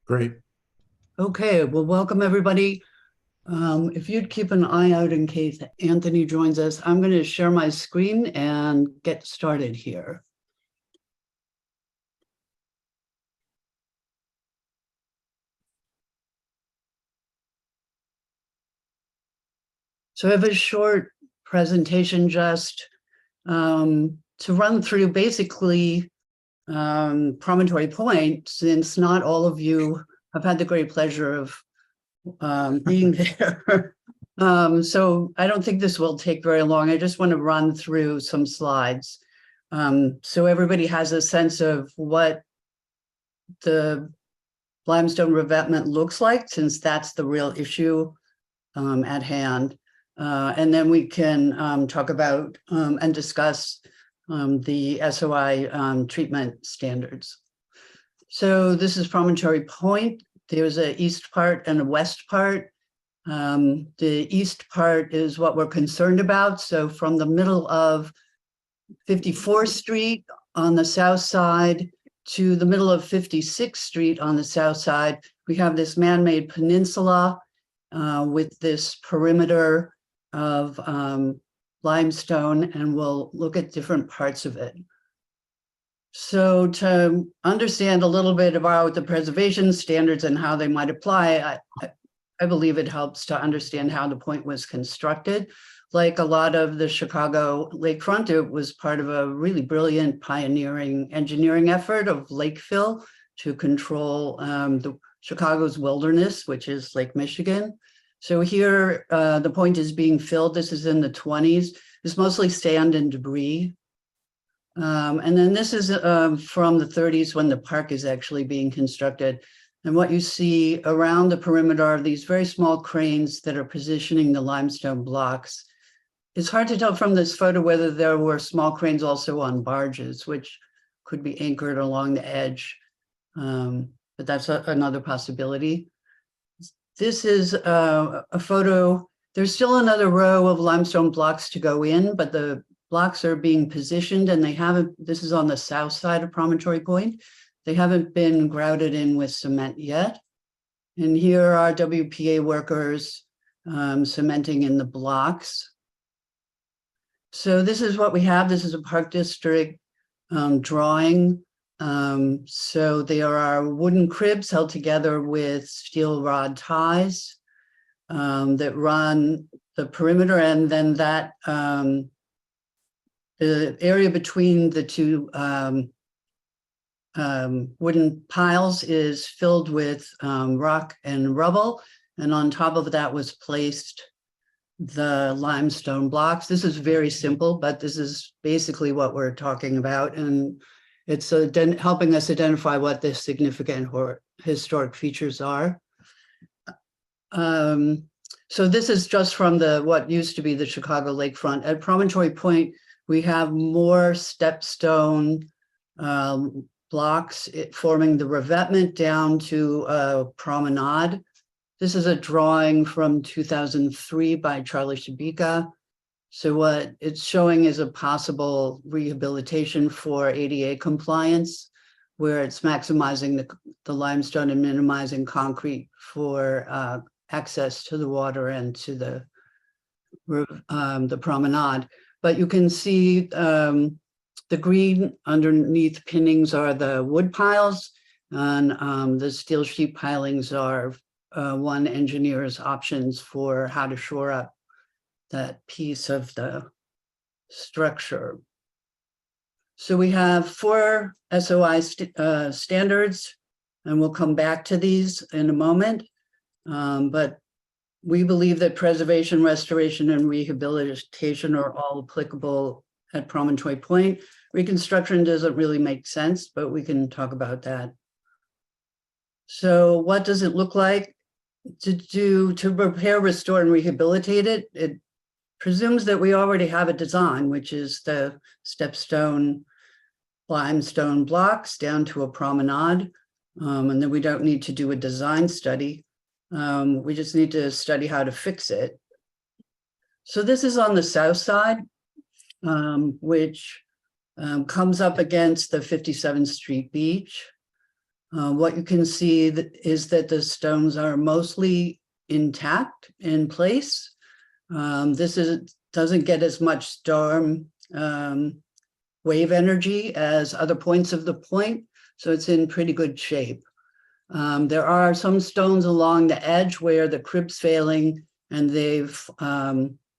Great. Okay, well, welcome everybody. If you'd keep an eye out in case Anthony joins us, I'm going to share my screen and get started here. So I have a short presentation just to run through basically Promontory Point, since not all of you have had the great pleasure of being there. So I don't think this will take very long. I just want to run through some slides so everybody has a sense of what the limestone revetment looks like, since that's the real issue at hand. And then we can talk about and discuss the SOI treatment standards. So this is Promontory Point. There's an east part and a west part. The east part is what we're concerned about. So from the middle of 54th Street on the south side to the middle of 56th Street on the south side, we have this man-made peninsula with this perimeter of limestone, and we'll look at different parts of it. So to understand a little bit about the preservation standards and how they might apply, I believe it helps to understand how the point was constructed. Like a lot of the Chicago lakefront, it was part of a really brilliant pioneering engineering effort of lake fill to control Chicago's wilderness, which is Lake Michigan. So here, the point is being filled. This is in the 20s. It's mostly sand and debris. And then this is from the 30s when the park is actually being constructed. And what you see around the perimeter are these very small cranes that are positioning the limestone blocks. It's hard to tell from this photo whether there were small cranes also on barges, which could be anchored along the edge. But that's another possibility. This is a photo. There's still another row of limestone blocks to go in, but the blocks are being positioned and they haven't, this is on the south side of Promontory Point. They haven't been grouted in with cement yet. And here are WPA workers cementing in the blocks. So this is what we have. This is a Park District drawing. So there are wooden cribs held together with steel rod ties that run the perimeter, and then that the area between the two wooden piles is filled with rock and rubble, and on top of that was placed the limestone blocks. This is very simple, but this is basically what we're talking about, and it's helping us identify what the significant historic features are. So this is just from what used to be the Chicago lakefront. At Promontory Point, we have more stepstone blocks forming the revetment down to a promenade. This is a drawing from 2003 by Charlie Shabika. So what it's showing is a possible rehabilitation for ADA compliance, where it's maximizing the limestone and minimizing concrete for access to the water and to the promenade. But you can see the green underneath pinnings are the wood piles, and the steel sheet pilings are one engineer's options for how to shore up that piece of the structure. So we have 4 SOI standards, and we'll come back to these in a moment. But we believe that preservation, restoration, and rehabilitation are all applicable at Promontory Point. Reconstruction doesn't really make sense, but we can talk about that. So what does it look like to repair, restore, and rehabilitate it? It presumes that we already have a design, which is the stepstone limestone blocks down to a promenade, and then we don't need to do a design study. We just need to study how to fix it. So this is on the south side, which comes up against the 57th Street beach. What you can see is that the stones are mostly intact in place. Doesn't get as much storm wave energy as other points of the point, so it's in pretty good shape. There are some stones along the edge where the crib's failing and they've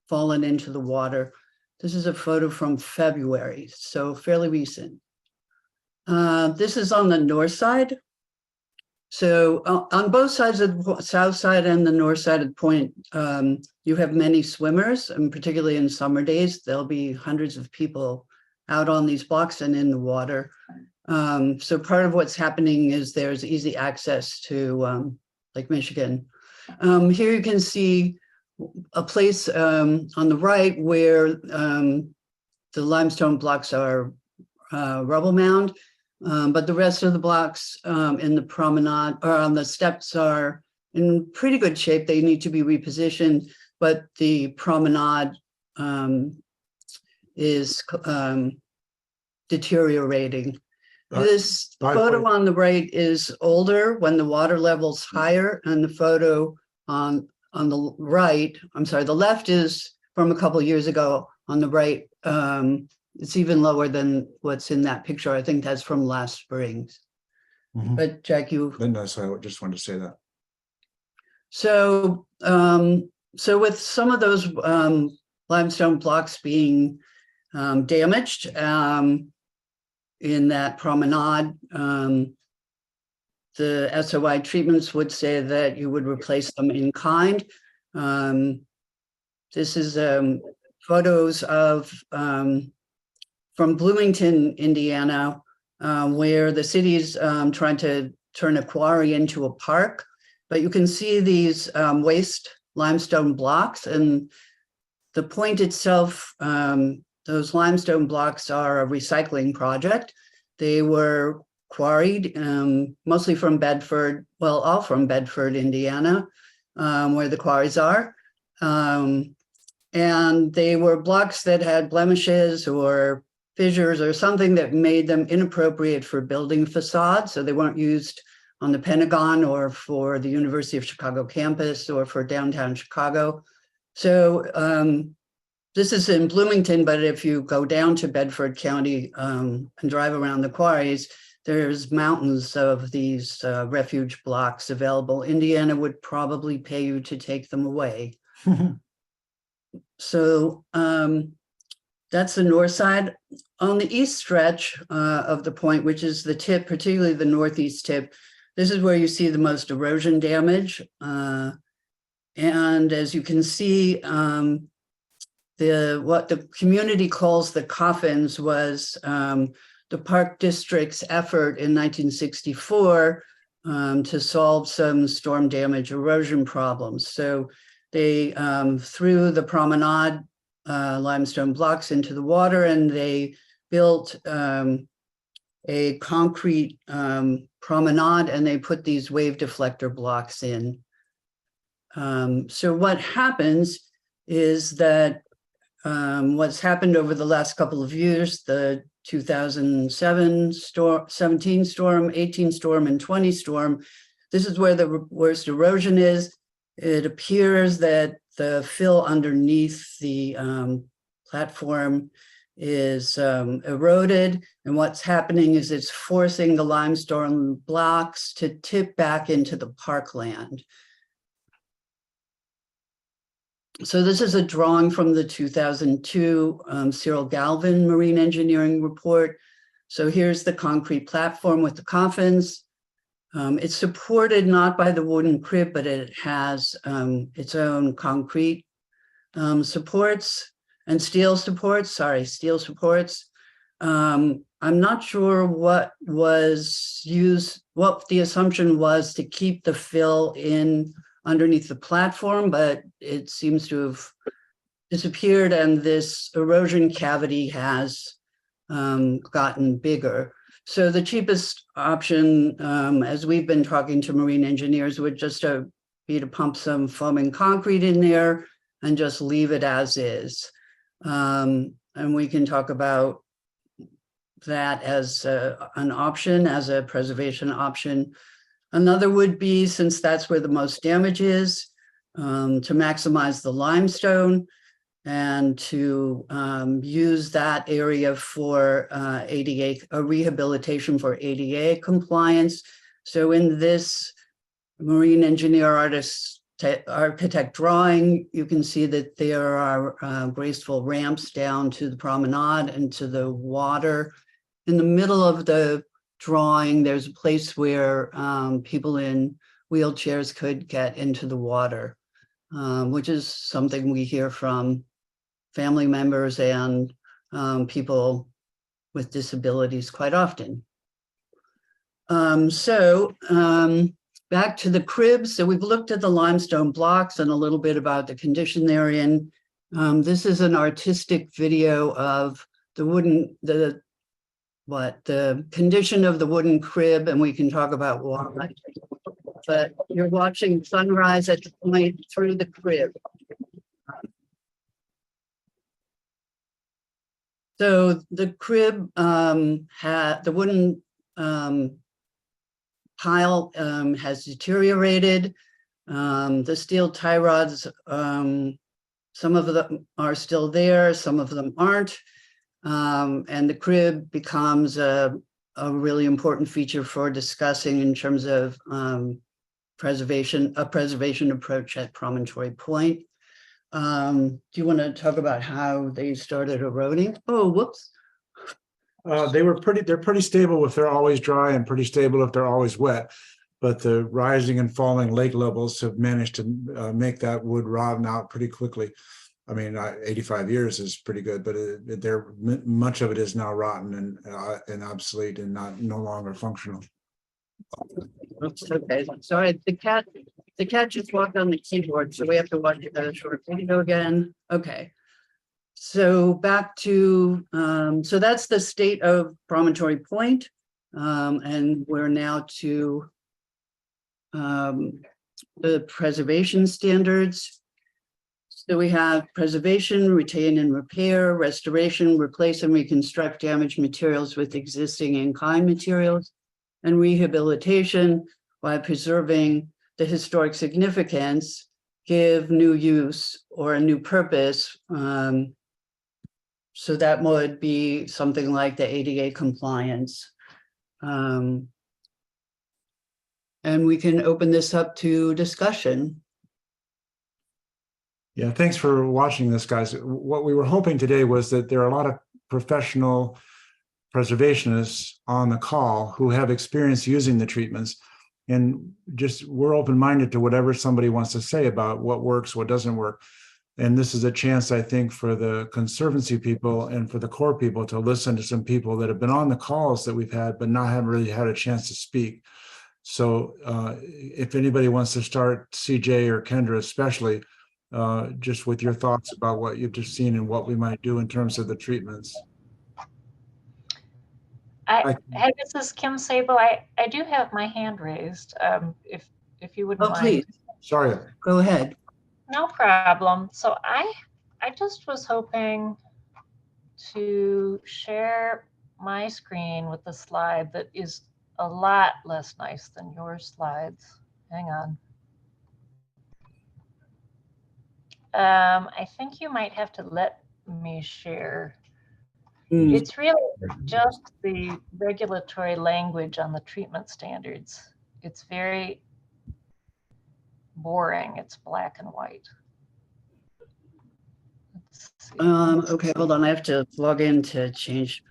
fallen into the water. This is a photo from February, so fairly recent. This is on the north side. So on both sides of the south side and the north side of the point, you have many swimmers, and particularly in summer days, there'll be hundreds of people out on these blocks and in the water. So part of what's happening is there's easy access to Lake Michigan. Here you can see a place on the right where the limestone blocks are rubble mound, but the rest of the blocks in the promenade or on the steps are in pretty good shape. They need to be repositioned, but the promenade is deteriorating. This photo on the right is older when the water level's higher, and the photo on the right, I'm sorry, the left is from a couple years ago. On the right, it's even lower than what's in that picture. I think that's from last spring. Mm-hmm. But Jack, you... No, so I just wanted to say that. So, so with some of those limestone blocks being damaged, in that promenade, the SOI treatments would say that you would replace them in kind. This is photos of from Bloomington, Indiana, where the city's trying to turn a quarry into a park. But you can see these waste limestone blocks, and the point itself, those limestone blocks are a recycling project. They were quarried mostly from Bedford, well, all from Bedford, Indiana, where the quarries are. And they were blocks that had blemishes or fissures or something that made them inappropriate for building facades. So they weren't used on the Pentagon or for the University of Chicago campus or for downtown Chicago. So this is in Bloomington, but if you go down to Bedford County and drive around the quarries, there's mountains of these refuge blocks available. Indiana would probably pay you to take them away. So that's the north side. On the east stretch of the point, which is the tip, particularly the northeast tip, this is where you see the most erosion damage. And as you can see, what the community calls the coffins was the Park District's effort in 1964 to solve some storm damage erosion problems. So they threw the promenade limestone blocks into the water, and they built a concrete promenade, and they put these wave deflector blocks in. So what happens is that what's happened over the last couple of years, the 2007 storm, 17 storm, 18 storm, and 20 storm, this is where the worst erosion is. It appears that the fill underneath the platform is eroded, and what's happening is it's forcing the limestone blocks to tip back into the parkland. So this is a drawing from the 2002 Cyril Galvin Marine Engineering Report. So here's the concrete platform with the coffins. It's supported not by the wooden crib, but it has its own concrete supports and steel supports, steel supports. I'm not sure what was used, what the assumption was to keep the fill in underneath the platform, but it seems to have disappeared, and this erosion cavity has gotten bigger. So the cheapest option, as we've been talking to marine engineers, would just be to pump some foaming concrete in there and just leave it as is. And we can talk about that as an option, as a preservation option. Another would be, since that's where the most damage is, to maximize the limestone and to use that area for ADA, a rehabilitation for ADA compliance. So in this marine engineer architect drawing, you can see that there are graceful ramps down to the promenade and to the water. In the middle of the drawing, there's a place where people in wheelchairs could get into the water, which is something we hear from family members and people with disabilities quite often. Back to the cribs. So we've looked at the limestone blocks and a little bit about the condition they're in. This is an artistic video of the condition of the wooden crib, and we can talk about why. But you're watching sunrise at the point through the crib. So the crib had the wooden pile has deteriorated. The steel tie rods, some of them are still there, some of them aren't. And the crib becomes a really important feature for discussing in terms of a preservation approach at Promontory Point. Do you want to talk about how they started eroding? Oh, whoops. They're pretty stable if they're always dry and pretty stable if they're always wet. But the rising and falling lake levels have managed to make that wood rotten out pretty quickly. I mean, 85 years is pretty good, but much of it is now rotten and obsolete and no longer functional. Oops, okay, sorry, the cat just walked on the keyboard, so we have to watch a short video again. Okay. So back to, so that's the state of Promontory Point. And we're now to the preservation standards. So we have preservation, retain and repair, restoration, replace and reconstruct damaged materials with existing in-kind materials, and rehabilitation by preserving the historic significance, give new use or a new purpose. So that would be something like the ADA compliance. And we can open this up to discussion. Yeah, thanks for watching this, guys. What we were hoping today was that there are a lot of professional preservationists on the call who have experience using the treatments, and just we're open-minded to whatever somebody wants to say about what works, what doesn't work. And this is a chance, I think, for the Conservancy people and for the Corps people to listen to some people that have been on the calls that we've had, but haven't really had a chance to speak. So if anybody wants to start, CJ or Kendra especially, just with your thoughts about what you've just seen and what we might do in terms of the treatments. Hey, this is Kim Sabo. I do have my hand raised. If you wouldn't mind. Please. Sorry. Go ahead. No problem. So I just was hoping to share my screen with a slide that is a lot less nice than your slides. Hang on. I think you might have to let me share. It's really just the regulatory language on the treatment standards. It's very boring. It's black and white. Okay, hold on. I have to log in to change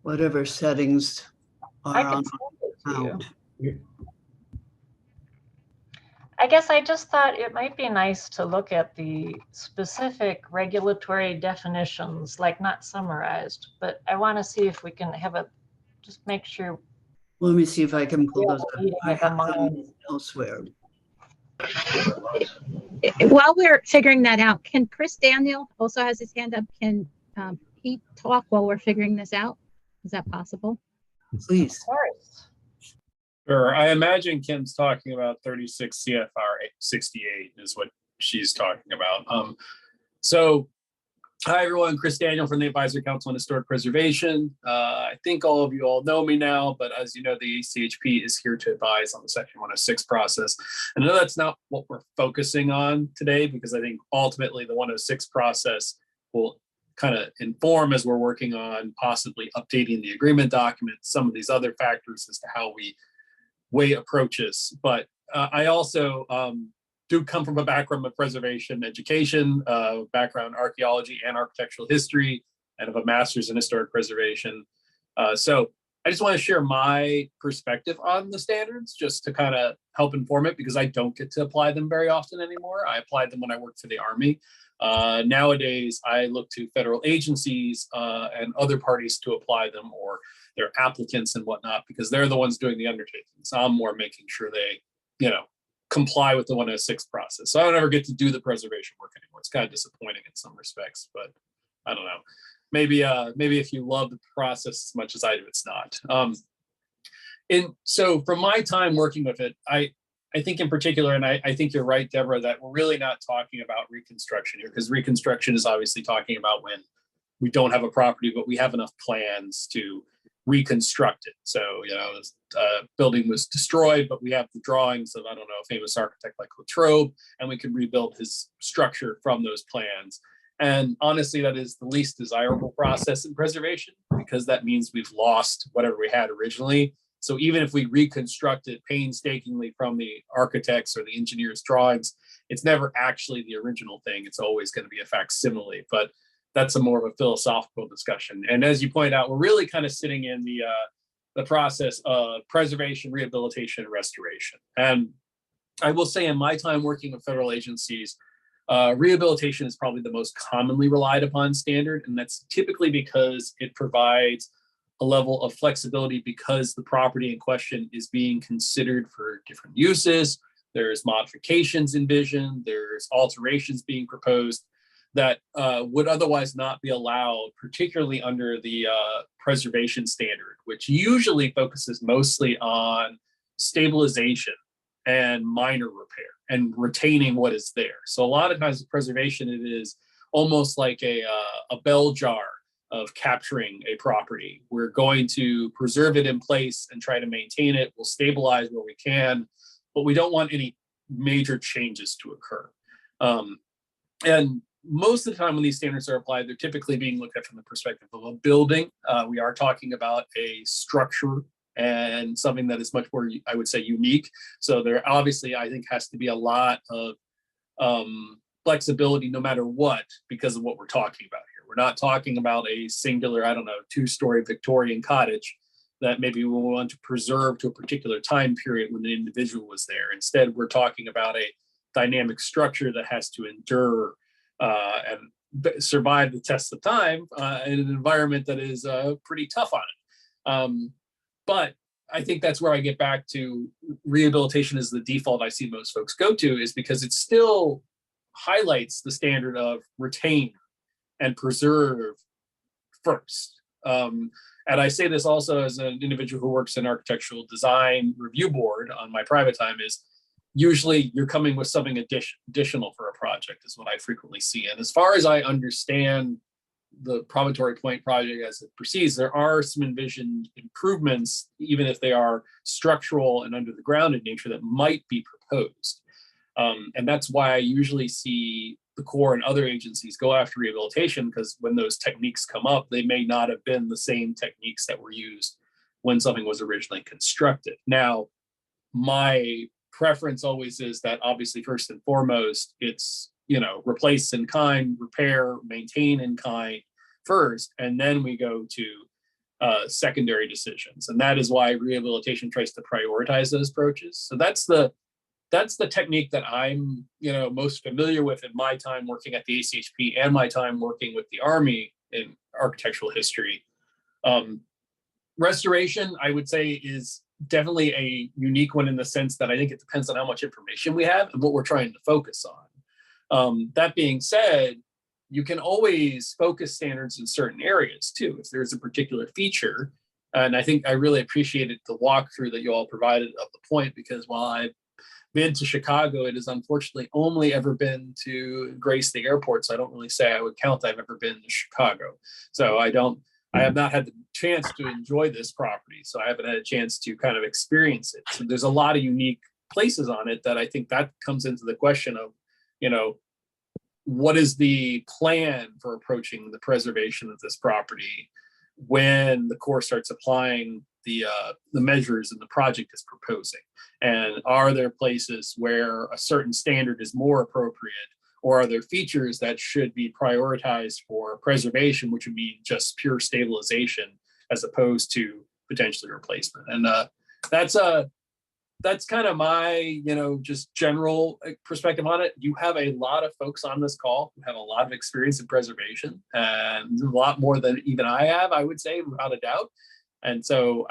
whatever settings are on. I guess I just thought it might be nice to look at the specific regulatory definitions, like not summarized, but I want to see if we can have just make sure. Let me see if I can pull those up. I have them elsewhere. While we're figuring that out, can Chris Daniel also has his hand up? Can he talk while we're figuring this out? Is that possible? Please. Of course. Sure. I imagine Kim's talking about 36 CFR 68 is what she's talking about. So Hi, everyone. Chris Daniel from the Advisory Council on Historic Preservation. I think all of you all know me now, but as you know, the ACHP is here to advise on the Section 106 process. And I know that's not what we're focusing on today, because I think ultimately the 106 process will kind of inform as we're working on possibly updating the agreement document, some of these other factors as to how we weigh approaches. But I also do come from a background of preservation education, background archaeology and architectural history, and have a master's in historic preservation. So I just want to share my perspective on the standards just to kind of help inform it, because I don't get to apply them very often anymore. I applied them when I worked for the Army. Nowadays, I look to federal agencies and other parties to apply them, or their applicants and whatnot, because they're the ones doing the undertakings. I'm more making sure they, comply with the 106 process. So I don't ever get to do the preservation work anymore. It's kind of disappointing in some respects, but I don't know. Maybe if you love the process as much as I do, it's not. And so from my time working with it, I think in particular, and I think you're right, Deborah, that we're really not talking about reconstruction here, because reconstruction is obviously talking about when we don't have a property, but we have enough plans to reconstruct it. So, this building was destroyed, but we have the drawings of, I don't know, a famous architect like Latrobe, and we can rebuild his structure from those plans. And honestly, that is the least desirable process in preservation, because that means we've lost whatever we had originally. So even if we reconstruct it painstakingly from the architects or the engineer's drawings, it's never actually the original thing. It's always going to be a facsimile, but that's a more of a philosophical discussion. And as you point out, we're really kind of sitting in the process of preservation, rehabilitation, and restoration. And I will say, in my time working with federal agencies, rehabilitation is probably the most commonly relied upon standard, and that's typically because it provides a level of flexibility, because the property in question is being considered for different uses. There's modifications envisioned, there's alterations being proposed that would otherwise not be allowed, particularly under the preservation standard, which usually focuses mostly on stabilization and minor repair and retaining what is there. So a lot of times with preservation, it is almost like a bell jar of capturing a property. We're going to preserve it in place and try to maintain it. We'll stabilize where we can, but we don't want any major changes to occur. And most of the time when these standards are applied, they're typically being looked at from the perspective of a building. We are talking about a structure and something that is much more, I would say, unique. So there obviously, I think, has to be a lot of flexibility no matter what, because of what we're talking about here. We're not talking about a singular, 2-story Victorian cottage that maybe we want to preserve to a particular time period when the individual was there. Instead, we're talking about a dynamic structure that has to endure and survive the test of time in an environment that is pretty tough on it. But I think that's where I get back to rehabilitation is the default I see most folks go to, is because it still highlights the standard of retain and preserve first. And I say this also as an individual who works in architectural design review board on my private time, is usually you're coming with something additional for a project is what I frequently see. And as far as I understand the Promontory Point project as it proceeds, there are some envisioned improvements, even if they are structural and under the ground in nature, that might be proposed. And that's why I usually see the Corps and other agencies go after rehabilitation, because when those techniques come up, they may not have been the same techniques that were used when something was originally constructed. Now, my preference always is that obviously first and foremost, it's, replace in kind, repair, maintain in kind first, and then we go to secondary decisions. And that is why rehabilitation tries to prioritize those approaches. So that's the technique that I'm, most familiar with in my time working at the ACHP and my time working with the Army in architectural history. Restoration, I would say, is definitely a unique one in the sense that I think it depends on how much information we have and what we're trying to focus on. That being said, you can always focus standards in certain areas too, if there's a particular feature. And I think I really appreciated the walkthrough that you all provided of the point, because while I've been to Chicago. It has unfortunately only ever been to grace the airport. So I don't really say I would count I've ever been to Chicago. So I have not had the chance to enjoy this property. So I haven't had a chance to kind of experience it. So there's a lot of unique places on it that I think that comes into the question of, what is the plan for approaching the preservation of this property when the Corps starts applying the measures and the project is proposing? And are there places where a certain standard is more appropriate, or are there features that should be prioritized for preservation, which would mean just pure stabilization as opposed to potentially replacement? And that's kind of my, just general perspective on it. You have a lot of folks on this call who have a lot of experience in preservation, and a lot more than even I have, I would say, without a doubt. And so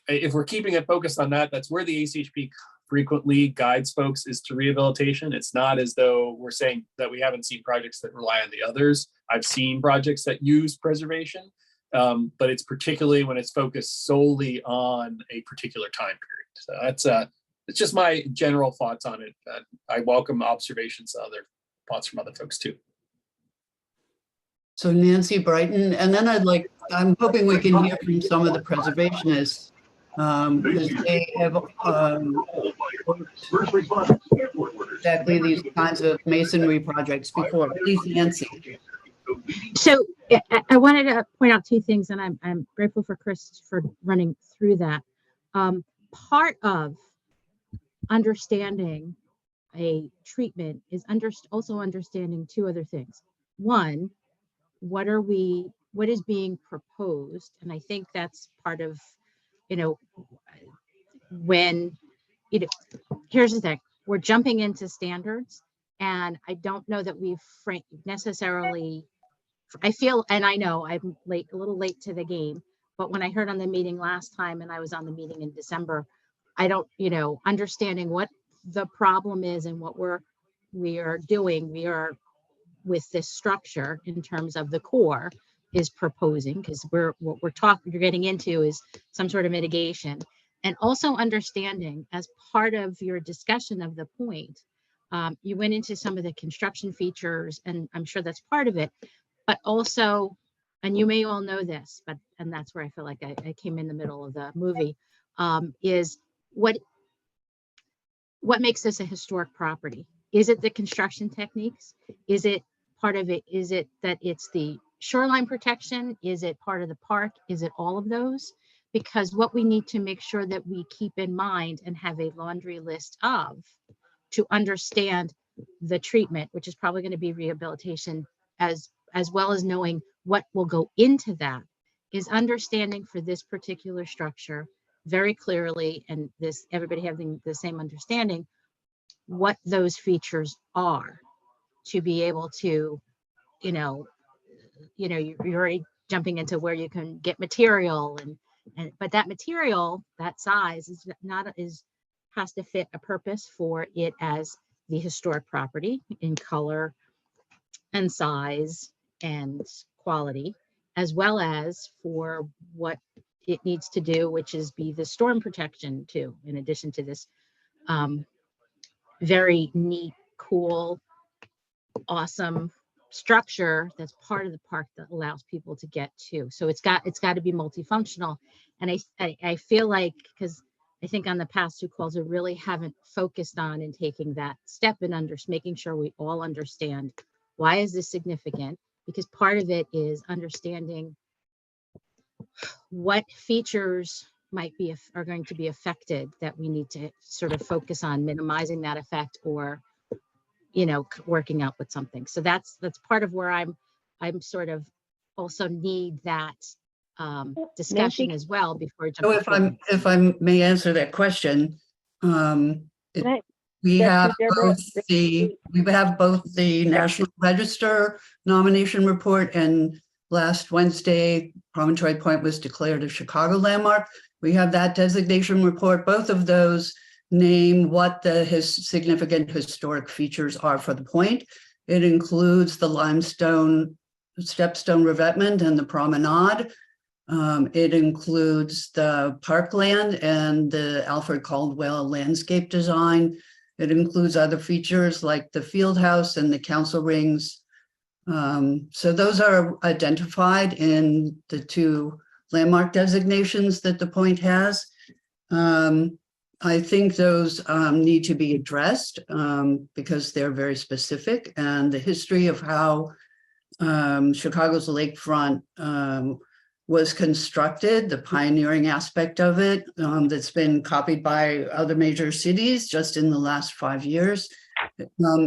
if we're keeping it focused on that, that's where the ACHP frequently guides folks, is to rehabilitation. It's not as though we're saying that we haven't seen projects that rely on the others. I've seen projects that use preservation, but it's particularly when it's focused solely on a particular time period. So it's just my general thoughts on it. I welcome observations to other thoughts from other folks too. So Nancy Brighton, and then I'm hoping we can hear from some of the preservationists, because they have exactly these kinds of masonry projects before. Please, Nancy. So I wanted to point out two things, and I'm grateful for Chris for running through that. Part of understanding a treatment is also understanding two other things. One, what is being proposed? And I think that's part of, when, here's the thing, we're jumping into standards, and I don't know that we've necessarily, I feel, and I know I'm a little late to the game, but when I heard on the meeting last time, and I was on the meeting in December, I don't, understanding what the problem is and what we are doing with this structure in terms of the Corps is proposing, because what you're getting into is some sort of mitigation, and also understanding, as part of your discussion of the point, you went into some of the construction features, and I'm sure that's part of it, but also, and you may all know this, and that's where I feel like I came in the middle of the movie, is what makes this a historic property? Is it the construction techniques? Is it part of it? Is it that it's the shoreline protection? Is it part of the park? Is it all of those? Because what we need to make sure that we keep in mind and have a laundry list of, to understand the treatment, which is probably going to be rehabilitation, as well as knowing what will go into that, is understanding for this particular structure very clearly, and everybody having the same understanding, what those features are, to be able to, you're already jumping into where you can get material, but that material, that size has to fit a purpose for it as the historic property in color and size and quality, as well as for what it needs to do, which is be the storm protection too, in addition to this very neat, cool, awesome structure that's part of the park that allows people to get to. So it's got to be multifunctional. And I feel like, because I think on the past two calls, we really haven't focused on and taking that step and making sure we all understand, why is this significant? Because part of it is understanding what features are going to be affected, that we need to sort of focus on minimizing that effect, or working out with something. So that's part of where I'm sort of also need that discussion as well before. So if I may answer that question, we have both the National Register nomination report, and last Wednesday, Promontory Point was declared a Chicago landmark. We have that designation report. Both of those name what the significant historic features are for the point. It includes the limestone stepstone revetment and the promenade. It includes the parkland and the Alfred Caldwell landscape design. It includes other features like the field house and the council rings. So those are identified in the 2 landmark designations that the point has. I think those need to be addressed because they're very specific, and the history of how Chicago's lakefront was constructed, the pioneering aspect of it that's been copied by other major cities just in the last 5 years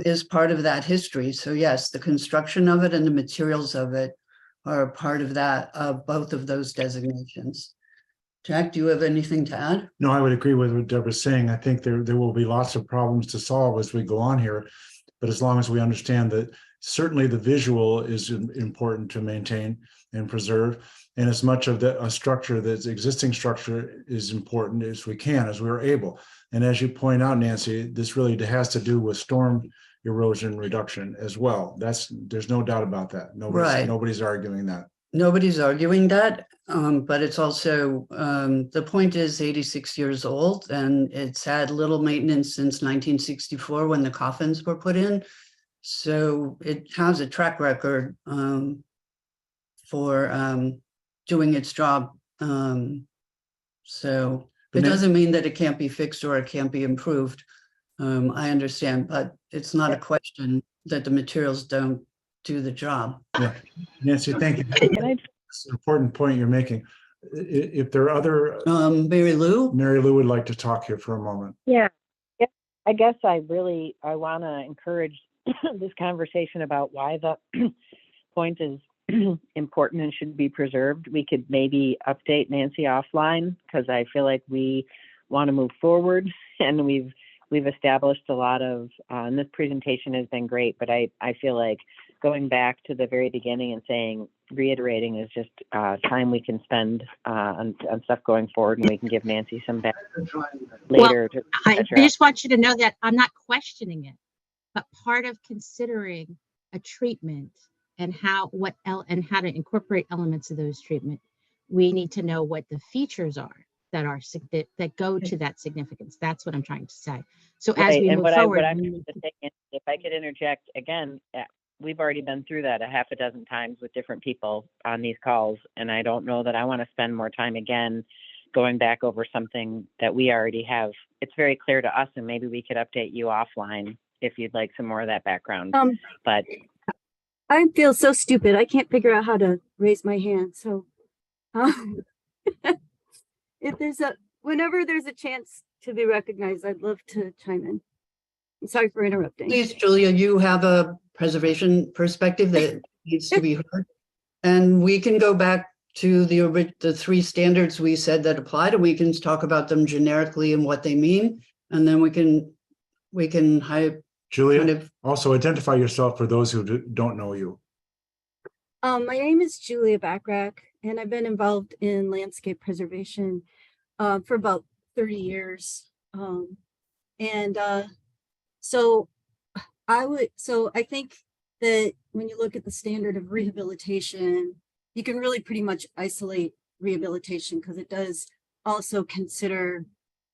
is part of that history. So yes, the construction of it and the materials of it are part of that, of both of those designations. Jack, do you have anything to add? No, I would agree with what Deborah's saying. I think there will be lots of problems to solve as we go on here. But as long as we understand that certainly the visual is important to maintain and preserve, and as much of a structure that's existing structure is important as we can, as we're able. And as you point out, Nancy, this really has to do with storm erosion reduction as well. There's no doubt about that. Nobody's arguing that. Nobody's arguing that, but it's also, the point is 86 years old, and it's had little maintenance since 1964 when the coffins were put in. So it has a track record for doing its job. So it doesn't mean that it can't be fixed or it can't be improved. I understand, but it's not a question that the materials don't do the job. Yeah, Nancy, thank you. It's an important point you're making. If there are other, Mary Lou would like to talk here for a moment. Yeah, I guess I want to encourage this conversation about why the point is important and should be preserved. We could maybe update Nancy offline, because I feel like we want to move forward, and we've established a lot of, and this presentation has been great, but I feel like going back to the very beginning and reiterating is just time we can spend on stuff going forward, and we can give Nancy some back later. Well, I just want you to know that I'm not questioning it, but part of considering a treatment and how to incorporate elements of those treatment, we need to know what the features are that go to that significance. That's what I'm trying to say. So as we move forward, if I could interject again, we've already been through that a half a dozen times with different people on these calls, and I don't know that I want to spend more time again going back over something that we already have. It's very clear to us, and maybe we could update you offline if you'd like some more of that background. But I feel so stupid. I can't figure out how to raise my hand. So whenever there's a chance to be recognized, I'd love to chime in. I'm sorry for interrupting. Please, Julia, you have a preservation perspective that needs to be heard. And we can go back to the 3 standards we said that applied, and we can talk about them generically and what they mean. And then we can Julia, also identify yourself for those who don't know you. My name is Julia Backrack, and I've been involved in landscape preservation for about 30 years. So I think that when you look at the standard of rehabilitation, you can really pretty much isolate rehabilitation, because it does also consider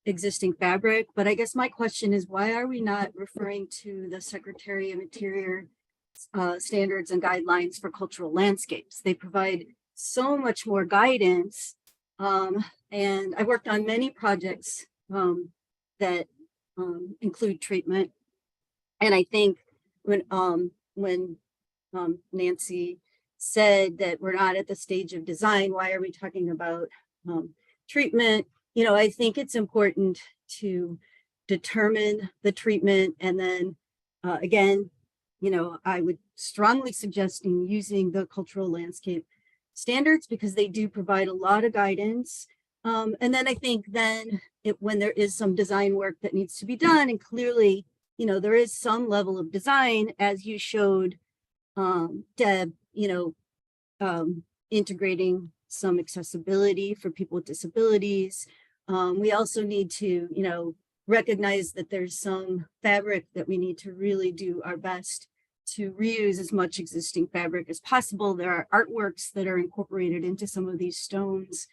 existing fabric. But I guess my question is, why are we not referring to the Secretary of Interior standards and guidelines for cultural landscapes? They provide so much more guidance. And I worked on many projects that include treatment. And I think when Nancy said that we're not at the stage of design, why are we talking about treatment? I think it's important to determine the treatment. And then again, I would strongly suggest using the cultural landscape standards, because they do provide a lot of guidance. And then I think when there is some design work that needs to be done, and clearly, there is some level of design, as you showed, Deb, integrating some accessibility for people with disabilities. We also need to, recognize that there's some fabric that we need to really do our best to reuse as much existing fabric as possible. There are artworks that are incorporated into some of these stones.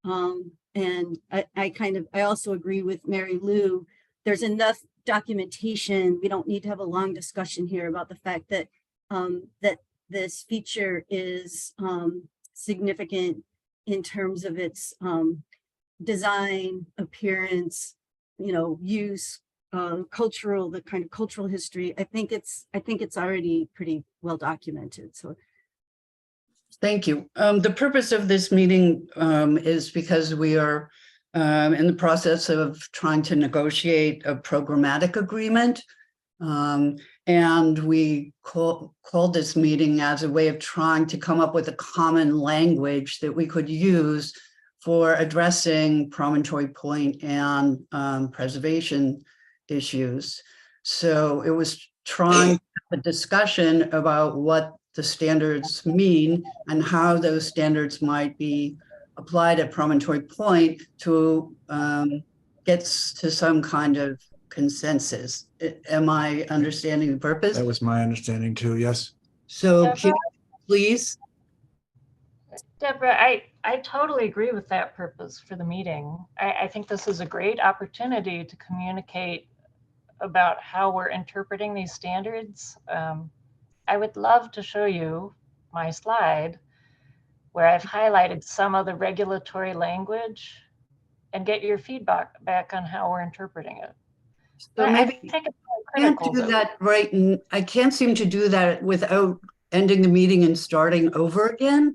And I also agree with Mary Lou. There's enough documentation. We don't need to have a long discussion here about the fact that that this feature is significant in terms of its design, appearance, use, cultural, the kind of cultural history. I think it's already pretty well documented. So Thank you. The purpose of this meeting is because we are in the process of trying to negotiate a programmatic agreement. And we called this meeting as a way of trying to come up with a common language that we could use for addressing Promontory Point and preservation issues. So it was trying to have a discussion about what the standards mean and how those standards might be applied at Promontory Point to get to some kind of consensus. Am I understanding the purpose? That was my understanding too, yes. So Deborah? can you please? Deborah, I totally agree with that purpose for the meeting. I think this is a great opportunity to communicate about how we're interpreting these standards. I would love to show you my slide where I've highlighted some of the regulatory language and get your feedback back on how we're interpreting it. So maybe I think it's I can't critical do that that right. And I can't seem to do that without ending the meeting and starting over again.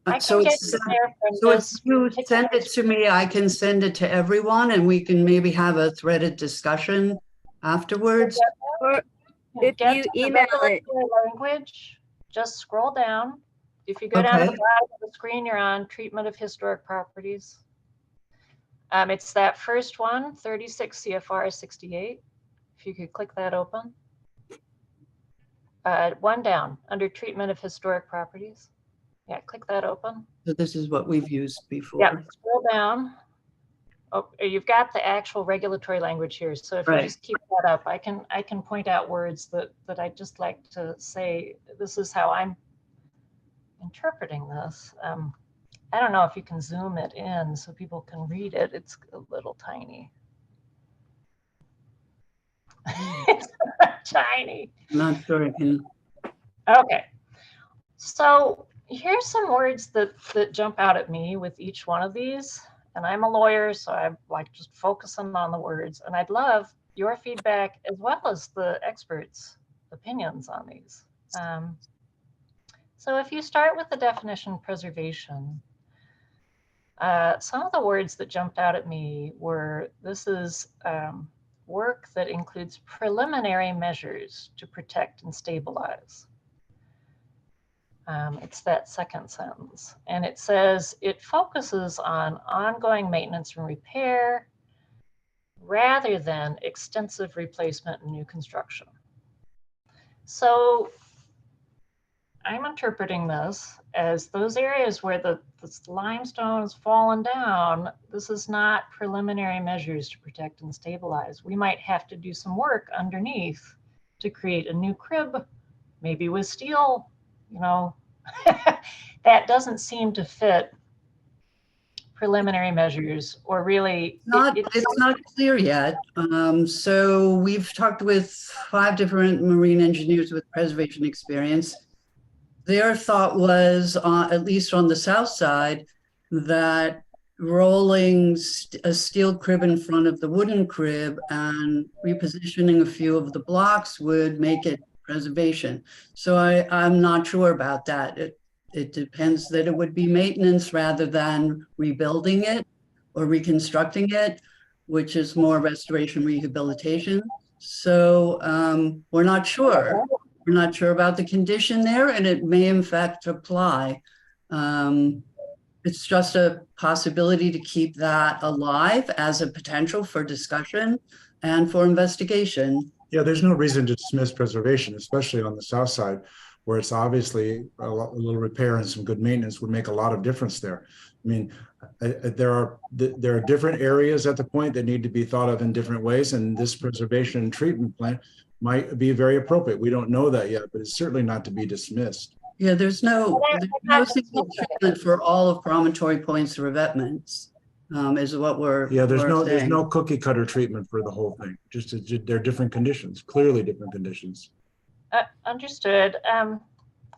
I So can get it's you there from so if this you particular send it to me, I can send it to everyone and we can maybe have a threaded discussion afterwards. or if Get you to the email it, regulatory language, just scroll down. If you go down to the Okay. bottom of the screen, you're on treatment of historic properties. It's that first one, 36 CFR 68. If you could click that open. One down, under treatment of historic properties. Yeah, click that open. So this is what we've used before. Yeah, scroll down. Oh, you've got the actual regulatory language here. So if you Right. just keep that up, I can point out words that I just like to say, this is how I'm interpreting this. I don't know if you can zoom it in so people can read it. It's a little tiny. It's tiny. I'm not sure I can. Okay. So here's some words that jump out at me with each one of these. And I'm a lawyer, so I'm like just focusing on the words. And I'd love your feedback as well as the experts' opinions on these. So if you start with the definition preservation, some of the words that jumped out at me were, this is work that includes preliminary measures to protect and stabilize. It's that second sentence. And it says it focuses on ongoing maintenance and repair rather than extensive replacement and new construction. So I'm interpreting this as those areas where the limestone has fallen down, this is not preliminary measures to protect and stabilize. We might have to do some work underneath to create a new crib, maybe with steel, that doesn't seem to fit preliminary measures or really. It's not clear yet. So we've talked with 5 different marine engineers with preservation experience. Their thought was, at least on the south side, that rolling a steel crib in front of the wooden crib and repositioning a few of the blocks would make it preservation. So I'm not sure about that. It depends that it would be maintenance rather than rebuilding it or reconstructing it, which is more restoration rehabilitation. So we're not sure. We're not sure about the condition there, and it may in fact apply. It's just a possibility to keep that alive as a potential for discussion and for investigation. Yeah, there's no reason to dismiss preservation, especially on the south side, where it's obviously a little repair and some good maintenance would make a lot of difference there. I mean, there are different areas at the point that need to be thought of in different ways, and this preservation and treatment plan might be very appropriate. We don't know that yet, but it's certainly not to be dismissed. Yeah, there's no single treatment for all of promontory points or revetments, is what we're There's saying. no cookie cutter treatment for the whole thing. There are different conditions, clearly different conditions. Understood.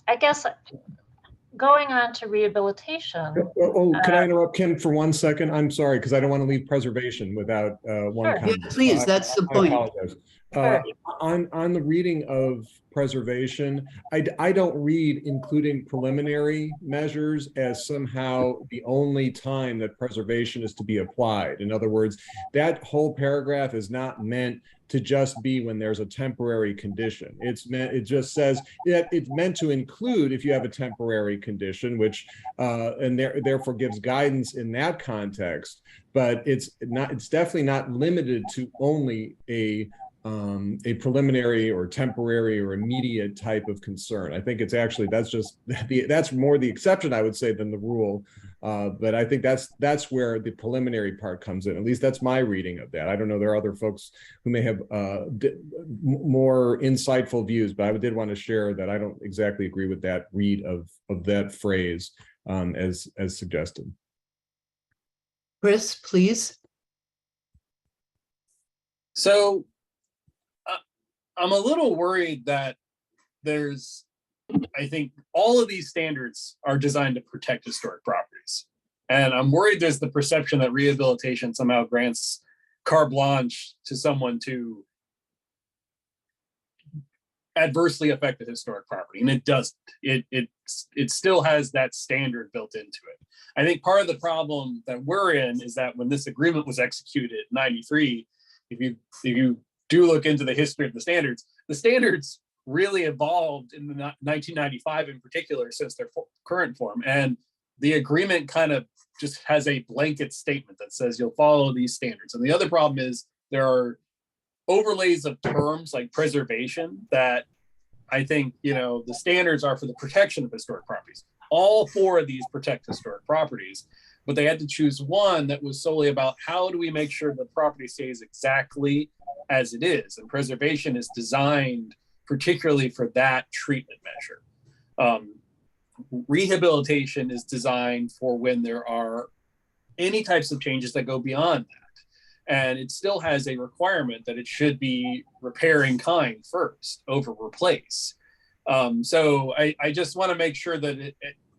I guess going on to rehabilitation. Can I interrupt Kim for 1 second? I'm sorry, because I don't want to leave preservation without one Sure. comment. Yeah, please, that's the I point. apologize. Sure. On the reading of preservation, I don't read including preliminary measures as somehow the only time that preservation is to be applied. In other words, that whole paragraph is not meant to just be when there's a temporary condition. It just says it's meant to include if you have a temporary condition, which therefore gives guidance in that context. But it's definitely not limited to only a preliminary or temporary or immediate type of concern. I think it's actually that's more the exception, I would say, than the rule. But I think that's where the preliminary part comes in. At least that's my reading of that. I don't know. There are other folks who may have more insightful views, but I did want to share that I don't exactly agree with that read of that phrase as suggested. Chris, please. So I'm a little worried that I think all of these standards are designed to protect historic properties. And I'm worried there's the perception that rehabilitation somehow grants carte blanche to someone to adversely affect the historic property. And it doesn't. It still has that standard built into it. I think part of the problem that we're in is that when this agreement was executed in 93, if you do look into the history of the standards really evolved in the 1995 in particular since their current form. And the agreement kind of just has a blanket statement that says you'll follow these standards. And the other problem is there are overlays of terms like preservation that I think, the standards are for the protection of historic properties. All four of these protect historic properties, but they had to choose one that was solely about how do we make sure the property stays exactly as it is. And preservation is designed particularly for that treatment measure. Rehabilitation is designed for when there are any types of changes that go beyond that. And it still has a requirement that it should be repair in kind first over replace. So I just want to make sure that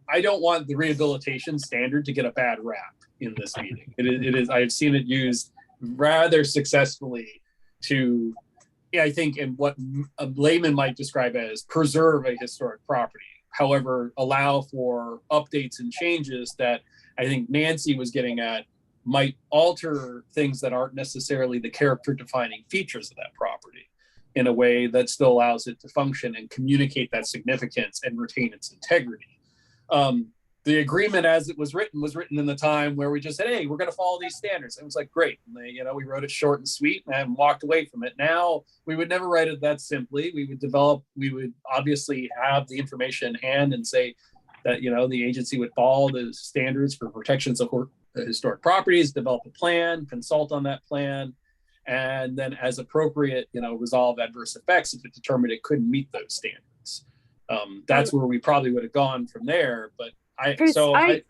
I don't want the rehabilitation standard to get a bad rap in this meeting. It is I've seen it used rather successfully to, I think, in what a layman might describe as preserve a historic property. However, allow for updates and changes that I think Nancy was getting at might alter things that aren't necessarily the character defining features of that property in a way that still allows it to function and communicate that significance and retain its integrity. The agreement as it was written in the time where we just said, hey, we're going to follow these standards. And it was like, great. And we wrote it short and sweet and walked away from it. Now we would never write it that simply. We would obviously have the information in hand and say that, the agency would follow the standards for protections of historic properties, develop a plan, consult on that plan, and then as appropriate, resolve adverse effects if it determined it couldn't meet those standards. That's where we probably would have gone from there. But I just want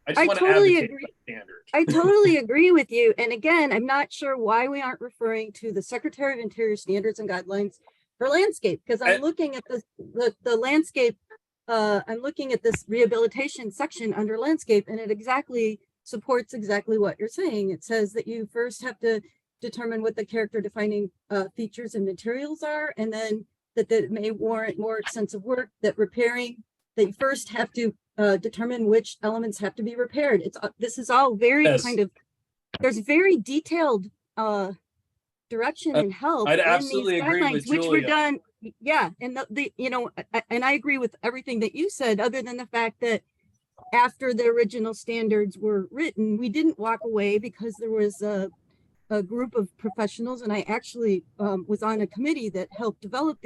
to totally advocate agree. for the standard. I totally agree with you. And again, I'm not sure why we aren't referring to the Secretary of Interior standards and guidelines for landscape, because I'm looking at the landscape. I'm looking at this rehabilitation section under landscape, and it supports exactly what you're saying. It says that you first have to determine what the character defining features and materials are, and then that it may warrant more extensive work, that you first have to determine which elements have to be repaired. This is all very there's very detailed direction and help I'd in absolutely these agree guidelines, with which Julia. were done. Yeah. And and I agree with everything that you said, other than the fact that after the original standards were written, we didn't walk away because there was a group of professionals, and I actually was on a committee that helped develop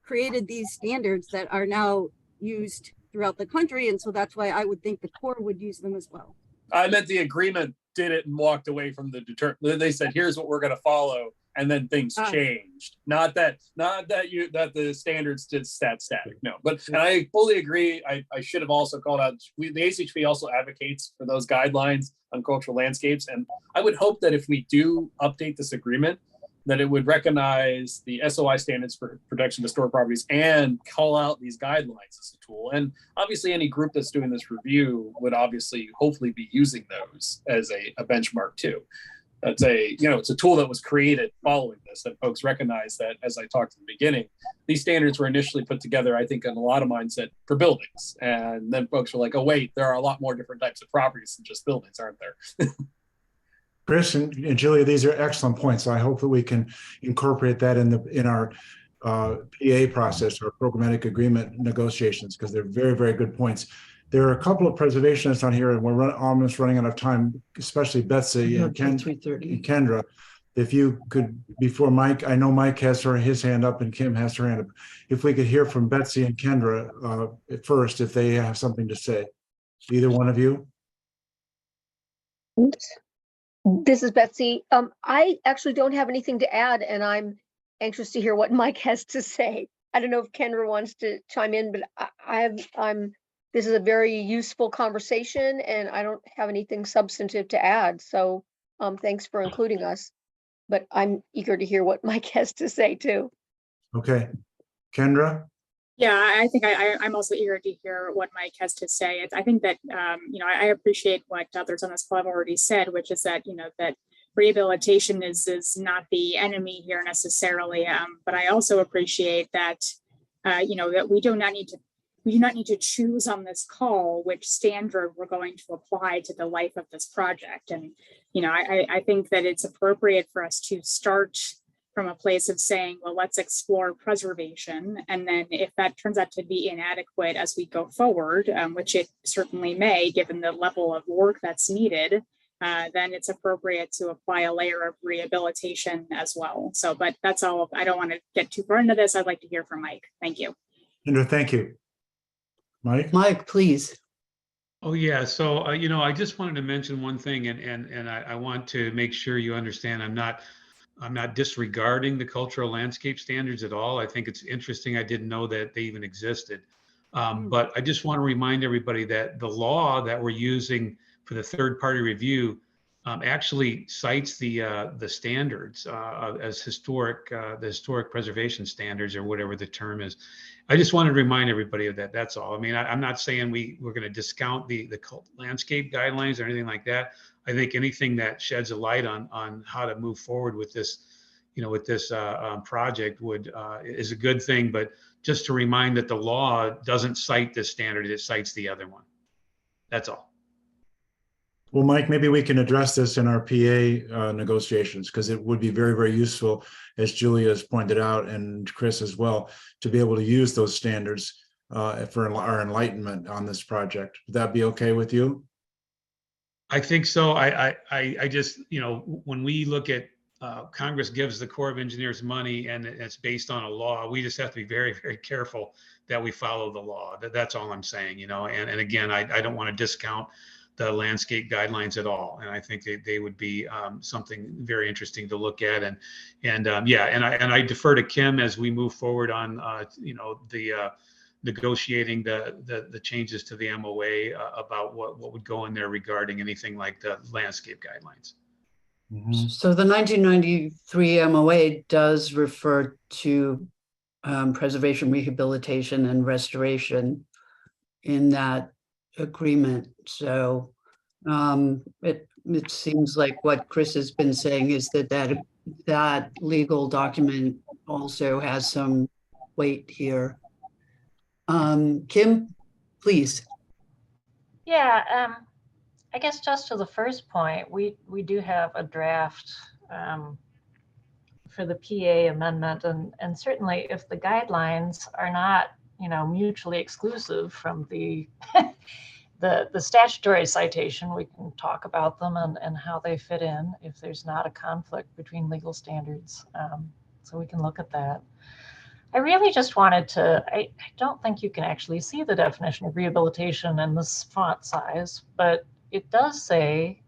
created these standards that are now used throughout the country. And so that's why I would think the Corps would use them as well. I meant the agreement did it and walked away from the they said, here's what we're going to follow. And then things changed. Not that the standards did static. No, but, and I fully agree. I should have also called out, the ACHP also advocates for those guidelines on cultural landscapes. And I would hope that if we do update this agreement, that it would recognize the SOI standards for protection of historic properties and call out these guidelines as a tool. And obviously any group that's doing this review would obviously hopefully be using those as a benchmark too. That's it's a tool that was created following this, that folks recognize that, as I talked at the beginning, these standards were initially put together, I think, in a lot of mindset for buildings. And then folks were like, oh, wait, there are a lot more different types of properties than just buildings, aren't there? Chris and Julia, these are excellent points. So I hope that we can incorporate that in our PA process, or programmatic agreement negotiations, because they're very, very good points. There are a couple of preservationists on here, and we're almost running out of time, especially Betsy and Kendra. If you could, before Mike, I know Mike has his hand up and Kim has her hand up. If we could hear from Betsy and Kendra at first, if they have something to say. Either one of you. Oops. This is Betsy. I actually don't have anything to add, and I'm anxious to hear what Mike has to say. I don't know if Kendra wants to chime in, but this is a very useful conversation, and I don't have anything substantive to add. So thanks for including us, but I'm eager to hear what Mike has to say too. Okay, Kendra? Yeah, I think I'm also eager to hear what Mike has to say. I think that, I appreciate what others on this call have already said, which is that, that rehabilitation is not the enemy here necessarily. But I also appreciate that, that we do not need to choose on this call which standard we're going to apply to the life of this project. And, I think that it's appropriate for us to start from a place of saying, well, let's explore preservation. And then if that turns out to be inadequate as we go forward, which it certainly may, given the level of work that's needed, then it's appropriate to apply a layer of rehabilitation as well. So, but that's all. I don't want to get too far into this. I'd like to hear from Mike. Thank you. Kendra, thank you. Mike, please. Oh yeah, so I just wanted to mention one thing, and I want to make sure you understand I'm not disregarding the cultural landscape standards at all. I think it's interesting. I didn't know that they even existed. But I just want to remind everybody that the law that we're using for the third-party review actually cites the standards as the historic preservation standards, or whatever the term is. I just wanted to remind everybody of that. That's all. I mean, I'm not saying we're going to discount the landscape guidelines or anything like that. I think anything that sheds a light on how to move forward with this, project is a good thing. But just to remind that the law doesn't cite this standard; it cites the other one. That's all. Well, Mike, maybe we can address this in our PA negotiations, because it would be very, very useful, as Julia has pointed out, and Chris as well, to be able to use those standards for our enlightenment on this project. Would that be okay with you? I think so. I just, when we look at Congress gives the Corps of Engineers money and it's based on a law, we just have to be very, very careful that we follow the law. That's all I'm saying, and again, I don't want to discount the landscape guidelines at all. And I think they would be something very interesting to look at. And I defer to Kim as we move forward on, negotiating the changes to the MOA about what would go in there regarding anything like the landscape guidelines. Mm-hmm. So the 1993 MOA does refer to preservation, rehabilitation, and restoration in that agreement. So it seems like what Chris has been saying is that legal document also has some weight here. Kim, please. Yeah, I guess just to the first point, we do have a draft for the PA amendment, and certainly if the guidelines are not, mutually exclusive from the the statutory citation, we can talk about them and how they fit in if there's not a conflict between legal standards. So we can look at that. I really just wanted to, I don't think you can actually see the definition of rehabilitation in this font size, but it does say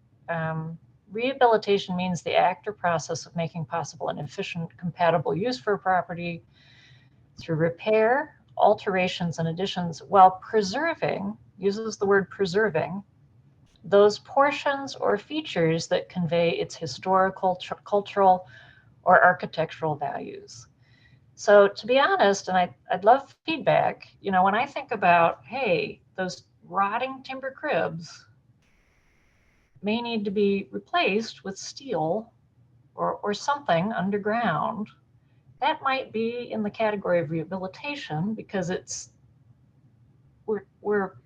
rehabilitation means the act or process of making possible an efficient, compatible use for a property through repair, alterations, and additions while preserving, uses the word preserving, those portions or features that convey its historical, cultural, or architectural values. So to be honest, and I'd love feedback, you know, when I think about, hey, those rotting timber cribs may need to be replaced with steel or something underground, that might be in the category of rehabilitation because we're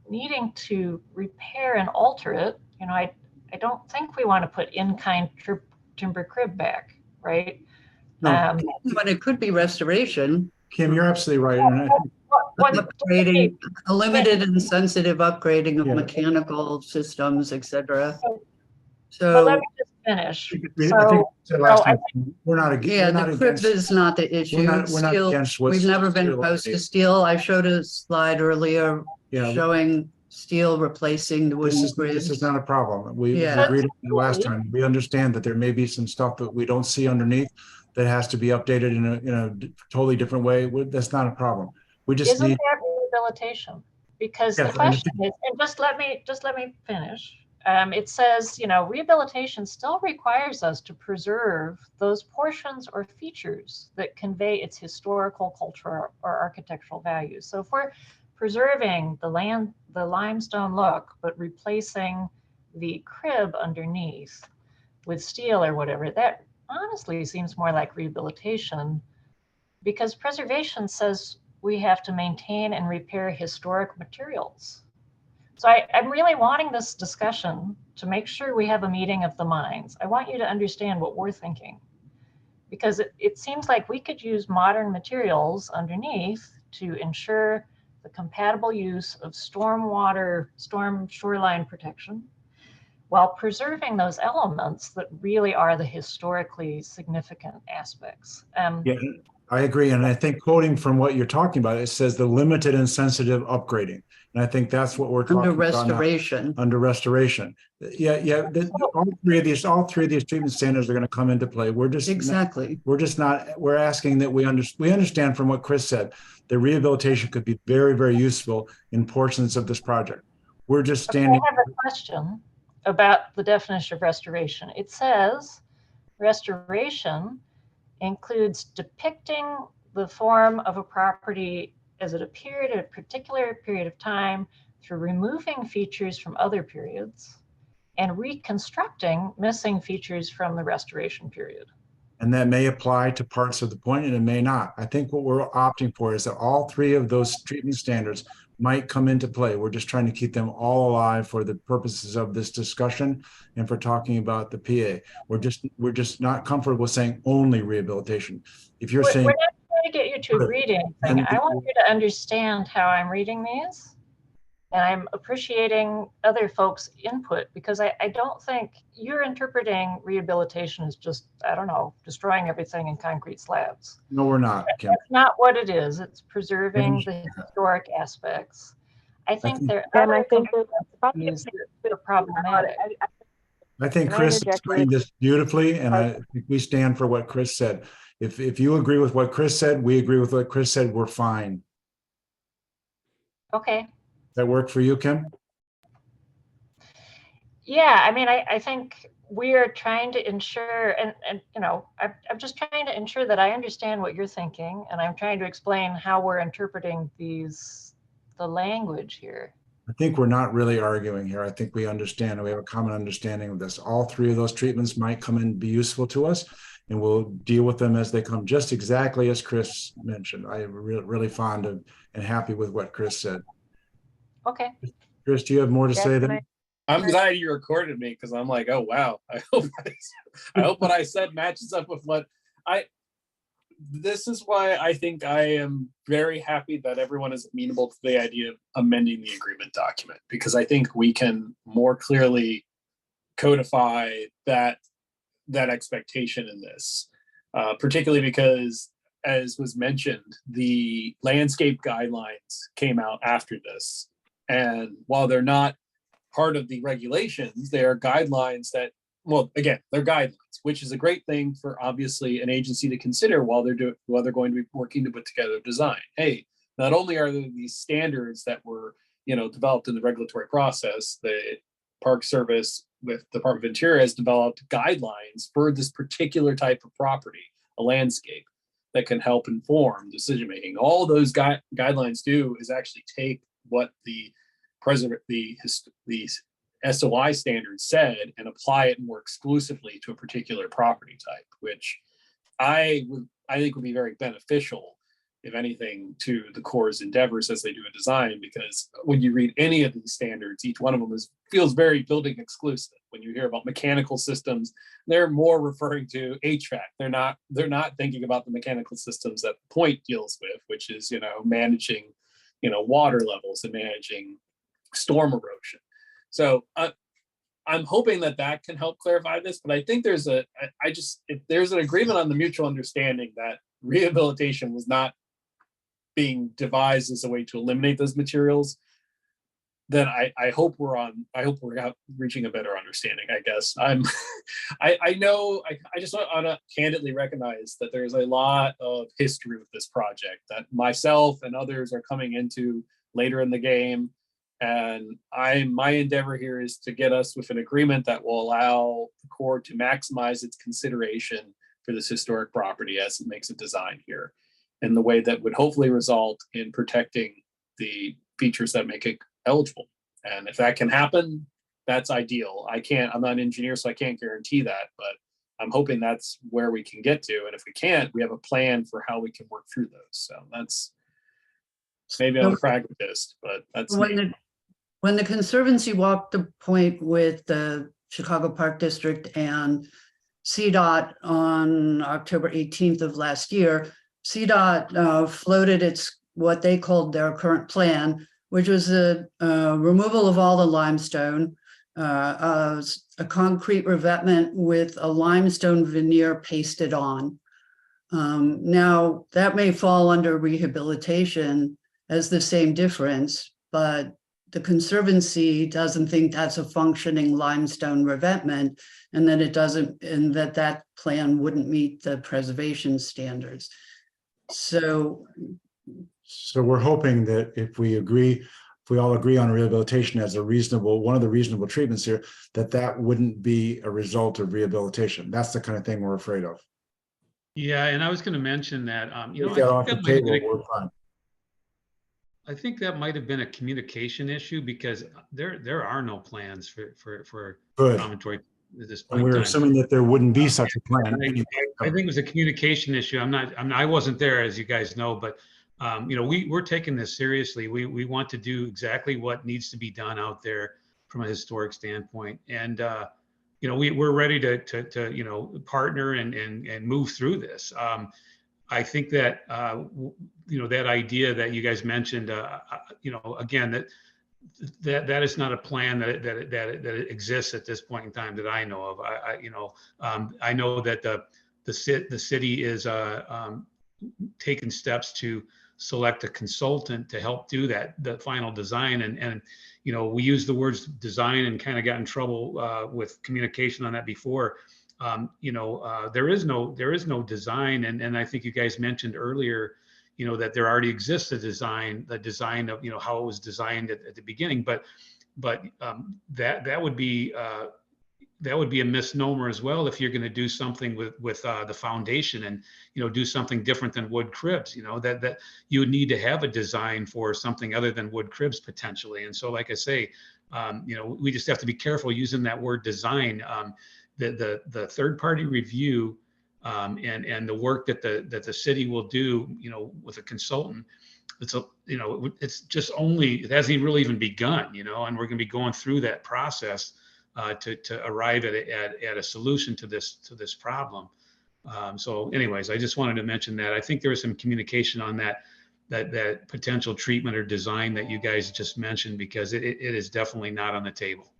needing to repair and alter it. You know, I don't think we want to put in-kind timber crib back, right? No, But it could be restoration, Kim, you're absolutely right. And I think upgrading, a limited and but sensitive upgrading of Yeah. mechanical systems, etc. let So, me just finish. I think So, last I time, we're not against. yeah, we're not the crib against. is not the issue. We're not Steel, against what's we've never been steel opposed to updated. steel. I showed a slide earlier Yeah, showing steel replacing the this wooden is cribs. not a problem. We Yeah. agreed on it last time. We understand that there may be some stuff that we don't see underneath that has to be updated in a totally different way. That's not a problem. We just isn't need. that rehabilitation? Because Yes, the question is, and just let me finish. It says, you know, rehabilitation still requires us to preserve those portions or features that convey its historical, cultural, or architectural values. So if we're preserving the limestone look, but replacing the crib underneath with steel or whatever, that honestly seems more like rehabilitation, because preservation says we have to maintain and repair historic materials. So I'm really wanting this discussion to make sure we have a meeting of the minds. I want you to understand what we're thinking, because it seems like we could use modern materials underneath to ensure the compatible use of storm shoreline protection, while preserving those elements that really are the historically significant aspects. Yeah, I agree. And I think quoting from what you're talking about, it says the limited and sensitive upgrading. And I think that's what we're talking Under about now. restoration. Under restoration. Yeah. All three of these treatment standards are going to come into play. Exactly. We're asking that we understand from what Chris said, that rehabilitation could be very, very useful in portions of this project. We're just standing. I have a question about the definition of restoration. It says restoration includes depicting the form of a property as it appeared at a particular period of time through removing features from other periods and reconstructing missing features from the restoration period. And that may apply to parts of the point and it may not. I think what we're opting for is that all three of those treatment standards might come into play. We're just trying to keep them all alive for the purposes of this discussion and for talking about the PA. We're just not comfortable saying only rehabilitation. If you're saying, we're not trying to get you to read anything. I want you to understand how I'm reading these. And I'm appreciating other folks' input, because I don't think you're interpreting rehabilitation as just, I don't know, destroying everything in concrete slabs. no, we're not, Kim. That's not what it is. It's preserving the historic aspects. I think there are other companies that are problematic. I think Can I Chris interject explained really- this beautifully, and I think we stand for what Chris said. If you agree with what Chris said, we agree with what Chris said, we're fine. Okay. That work for you, Kim? Yeah, I mean, I think we're trying to ensure, and you know, I'm just trying to ensure that I understand what you're thinking, and I'm trying to explain how we're interpreting the language here. I think we're not really arguing here. I think we understand, and we have a common understanding of this. All three of those treatments might come and be useful to us, and we'll deal with them as they come, just exactly as Chris mentioned. I am really fond of and happy with what Chris said. Okay. Chris, do you have more to say then? I'm glad you recorded me, because I'm like, oh wow, I hope what I said matches up with what this is why I think I am very happy that everyone is amenable to the idea of amending the agreement document, because I think we can more clearly codify that expectation in this, particularly because as was mentioned, the landscape guidelines came out after this. And while they're not part of the regulations, they are guidelines that, well, again, they're guidelines, which is a great thing for obviously an agency to consider while they're going to be working to put together a design. Hey, not only are there these standards that were, developed in the regulatory process, the Park Service with the Department of Interior has developed guidelines for this particular type of property, a landscape, that can help inform decision making. All those guidelines do is actually take what the SOI standards said and apply it more exclusively to a particular property type, which I think would be very beneficial, if anything, to the Corps' endeavors as they do a design, because when you read any of these standards, each one of them feels very building exclusive. When you hear about mechanical systems, they're more referring to HVAC. They're not thinking about the mechanical systems that Point deals with, which is, managing, water levels and managing storm erosion. So I'm hoping that can help clarify this, but I think if there's an agreement on the mutual understanding that rehabilitation was not being devised as a way to eliminate those materials, then I hope we're out reaching a better understanding, I guess. I just want to candidly recognize that there's a lot of history with this project that myself and others are coming into later in the game. And my endeavor here is to get us with an agreement that will allow the Corps to maximize its consideration for this historic property as it makes a design here, in the way that would hopefully result in protecting the features that make it eligible. And if that can happen, that's ideal. I'm not an engineer, so I can't guarantee that, but I'm hoping that's where we can get to. And if we can't, we have a plan for how we can work through those. So that's maybe I'm a pragmatist, but that's when the Conservancy walked the point with the Chicago Park District and CDOT on October 18th of last year, CDOT floated what they called their current plan, which was the removal of all the limestone, a concrete revetment with a limestone veneer pasted on. Now, that may fall under rehabilitation as the same difference, but the Conservancy doesn't think that's a functioning limestone revetment, and that that plan wouldn't meet the preservation standards. So we're hoping that if we all agree on rehabilitation as one of the reasonable treatments here, that wouldn't be a result of rehabilitation. That's the kind of thing we're afraid of. Yeah, and I was going to mention that, I think that might have been a communication issue, because there are no plans for Promontory at this point. And we're assuming that there wouldn't be such a plan. I think it was a communication issue. I wasn't there, as you guys know, but we're taking this seriously. We want to do exactly what needs to be done out there from a historic standpoint, and we're ready to partner and move through this. I think that that idea that you guys mentioned, again, that is not a plan that exists at this point in time that I know of. I know that the city is taking steps to select a consultant to help do the final design, and we use the words design and kind of got in trouble with communication on that before. There is no design, and I think you guys mentioned earlier, that there already exists the design of how it was designed at the beginning, but that would be a misnomer as well if you're going to do something with the foundation and do something different than wood cribs. That you would need to have a design for something other than wood cribs potentially. And so, like I say, we just have to be careful using that word design. The third-party review and the work that the city will do, with a consultant, it's just it hasn't really even begun, and we're going to be going through that process to arrive at a solution to this problem. So, anyways, I just wanted to mention that. I think there was some communication on that potential treatment or design that you guys just mentioned, because it is definitely not on the table.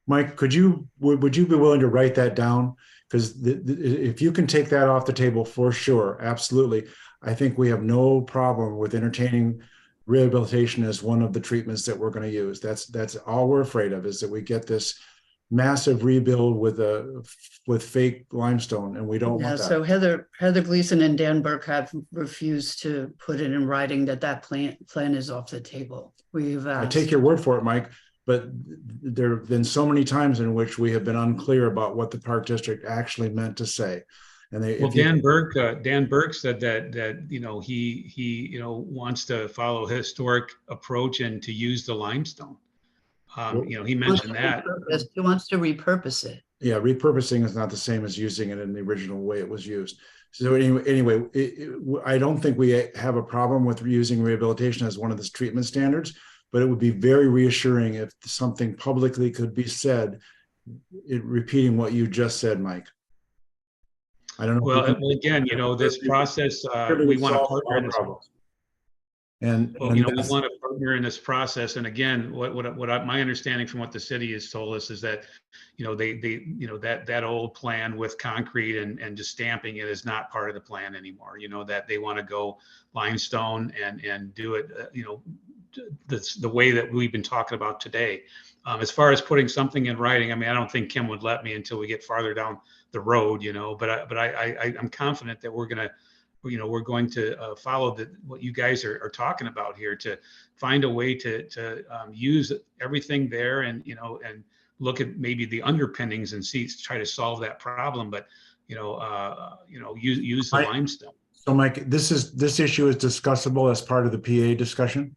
Mike, would you be willing to write that down? Because if you can take that off the table for sure, absolutely. I think we have no problem with entertaining rehabilitation as one of the treatments that we're going to use. That's all we're afraid of, is that we get this massive rebuild with fake limestone, and we don't Yeah, want that. so Heather Gleason and Dan Burke have refused to put it in writing that plan is off the table. We've I asked. take your word for it, Mike, but there have been so many times in which we have been unclear about what the park district actually meant to say. And Well, Dan Burke said that he wants to follow a historic approach and to use the limestone. He mentioned that. He wants to repurpose it. Yeah, repurposing is not the same as using it in the original way it was used. So anyway, I don't think we have a problem with using rehabilitation as one of the treatment standards, but it would be very reassuring if something publicly could be said, repeating what you just said, Mike. I don't know. Well, again, this process, we want to partner in this. We want to partner in this process. And again, my understanding from what the city has told us is that, that old plan with concrete and just stamping it is not part of the plan anymore. That they want to go limestone and do it, the way that we've been talking about today. As far as putting something in writing, I mean, I don't think Kim would let me until we get farther down the road, but I'm confident that we're going to follow what you guys are talking about here, to find a way to use everything there and look at maybe the underpinnings and try to solve that problem, but use the limestone. So Mike, this issue is discussable as part of the PA discussion?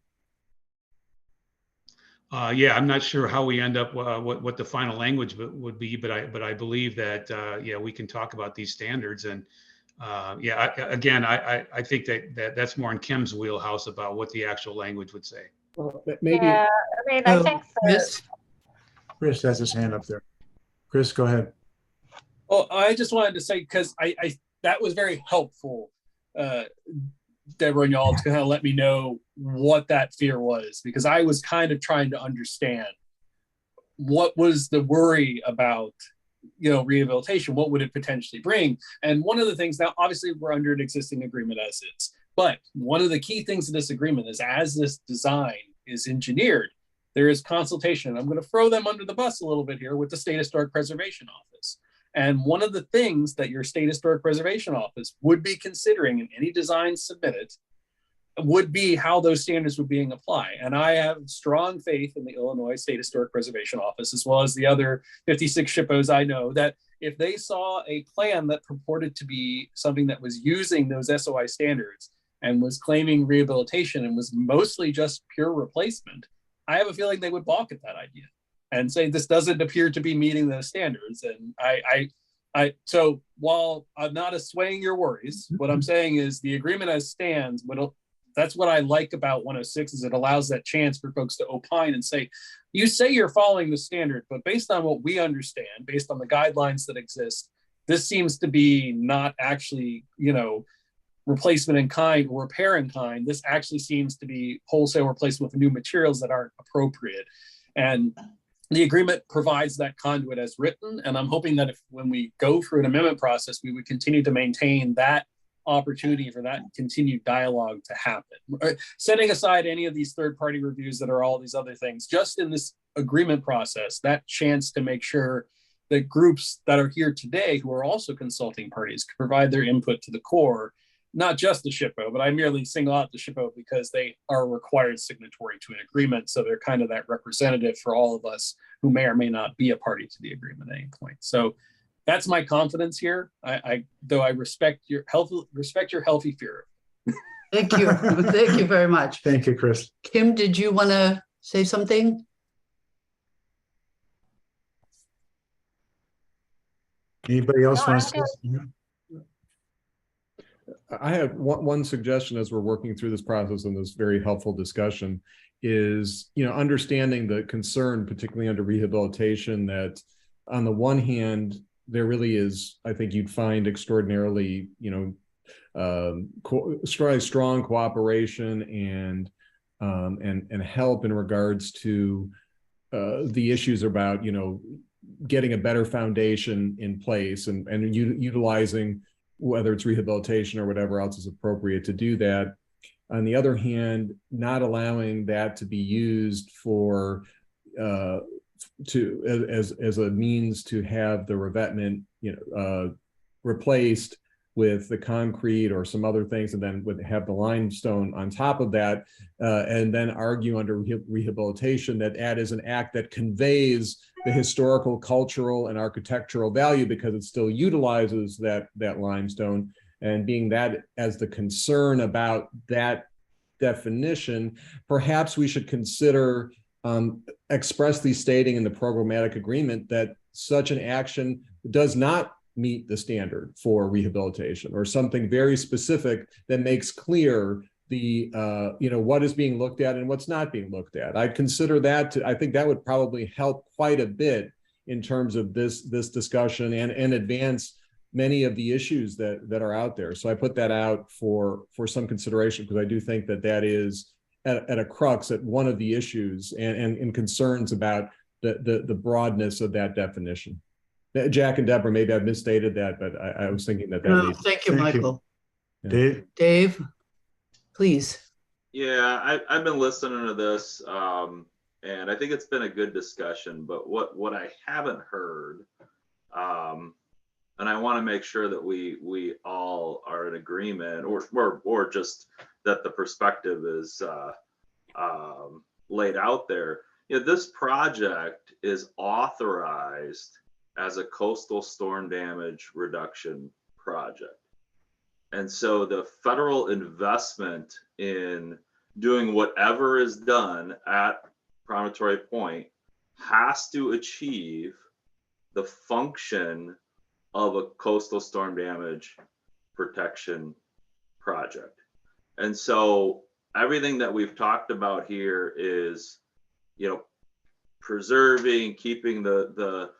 Yeah, I'm not sure how we end up, what the final language would be, but I believe that, we can talk about these standards. And I think that's more in Kim's wheelhouse about what the actual language would say. Well, maybe. Yeah, I mean, I think Chris has his hand up there. Chris, go ahead. Well, I just wanted to say, because I that was very helpful, Deborah and y'all, to kind of let me know what that fear was, because I was kind of trying to understand what was the worry about, rehabilitation, what would it potentially bring? And one of the things, now obviously we're under an existing agreement as is, but one of the key things of this agreement is, as this design is engineered, there is consultation. I'm going to throw them under the bus a little bit here with the State Historic Preservation Office. And one of the things that your State Historic Preservation Office would be considering in any design submitted would be how those standards would be applied. And I have strong faith in the Illinois State Historic Preservation Office, as well as the other 56 SHPOs I know, that if they saw a plan that purported to be something that was using those SOI standards and was claiming rehabilitation and was mostly just pure replacement, I have a feeling they would balk at that idea and say, this doesn't appear to be meeting those standards. And so while I'm not assuaging your worries, what I'm saying is the agreement as stands, that's what I like about 106, is it allows that chance for folks to opine and say, you say you're following the standard, but based on what we understand, based on the guidelines that exist, this seems to be not actually, replacement in kind or repair in kind. This actually seems to be wholesale replacement with new materials that aren't appropriate. And the agreement provides that conduit as written. And I'm hoping that when we go through an amendment process, we would continue to maintain that opportunity for that continued dialogue to happen. Setting aside any of these third-party reviews that are all these other things, just in this agreement process, that chance to make sure that groups that are here today, who are also consulting parties, can provide their input to the core, not just the SHPO, but I merely single out the SHPO because they are a required signatory to an agreement. So they're kind of that representative for all of us who may or may not be a party to the agreement at any point. So that's my confidence here. Though I respect your healthy fear. Thank you. Thank you very much. Thank you, Chris. Kim, did you want to say something? Anybody else No, want I'm to say something? I have one suggestion as we're working through this process and this very helpful discussion is, understanding the concern, particularly under rehabilitation, that on the one hand, there really is, I think you'd find extraordinarily, strong cooperation and help in regards to the issues about, getting a better foundation in place and utilizing whether it's rehabilitation or whatever else is appropriate to do that. On the other hand, not allowing that to be used for as a means to have the revetment, replaced with the concrete or some other things, and then would have the limestone on top of that, and then argue under rehabilitation that is an act that conveys the historical, cultural, and architectural value because it still utilizes that limestone. And being that as the concern about that definition, perhaps we should consider expressly stating in the programmatic agreement that such an action does not meet the standard for rehabilitation, or something very specific that makes clear the what is being looked at and what's not being looked at. I'd consider that I think that would probably help quite a bit in terms of this discussion and advance many of the issues that are out there. So I put that out for some consideration, because I do think that is at a crux at one of the issues and concerns about the broadness of that definition. Jack and Deborah, maybe I've misstated that, but I was thinking that. No, thank you, Michael. Dave? Dave, please. Yeah, I've been listening to this, and I think it's been a good discussion. But what I haven't heard, and I want to make sure that we all are in agreement, or just that the perspective is laid out there. This project is authorized as a coastal storm damage reduction project. And so the federal investment in doing whatever is done at Promontory Point has to achieve the function of a coastal storm damage protection project. And so everything that we've talked about here is, preserving, keeping the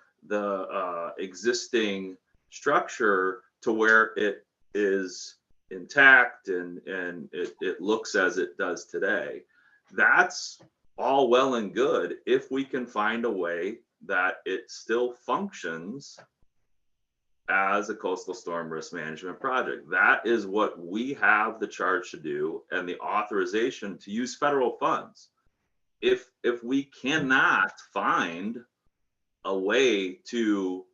existing structure to where it is intact and it looks as it does today. That's all well and good if we can find a way that it still functions as a coastal storm risk management project. That is what we have the charge to do and the authorization to use federal funds. If we cannot find a way to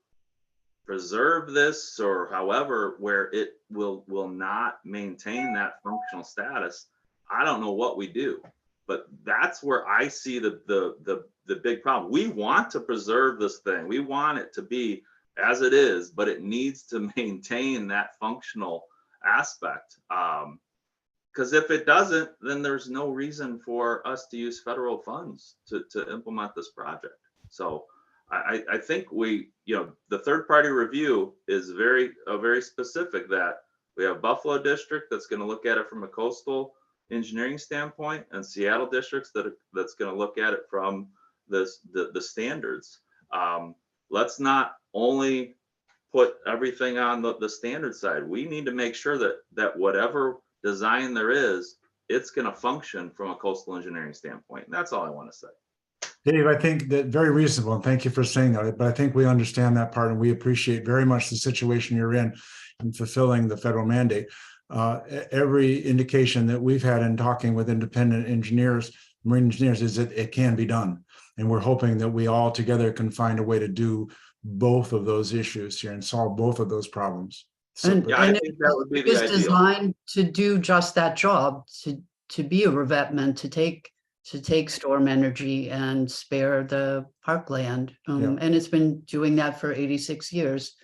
preserve this, or however, where it will not maintain that functional status, I don't know what we do. But that's where I see the big problem. We want to preserve this thing. We want it to be as it is, but it needs to maintain that functional aspect. Because if it doesn't, then there's no reason for us to use federal funds to implement this project. So I think the third party review is very specific, that we have Buffalo District that's going to look at it from a coastal engineering standpoint, and Seattle districts that's going to look at it from the standards. Let's not only put everything on the standard side. We need to make sure that whatever design there is, it's going to function from a coastal engineering standpoint. And that's all I want to say. Dave, I think that very reasonable, and thank you for saying that. But I think we understand that part, and we appreciate very much the situation you're in fulfilling the federal mandate. Every indication that we've had in talking with independent engineers, marine engineers, is that it can be done. And we're hoping that we all together can find a way to do both of those issues here and solve both of those problems. So, And, Yeah, I and think that would be it the was ideal. designed to do just that job, to be a revetment, to take storm energy and spare the parkland. And it's been doing that for 86 years.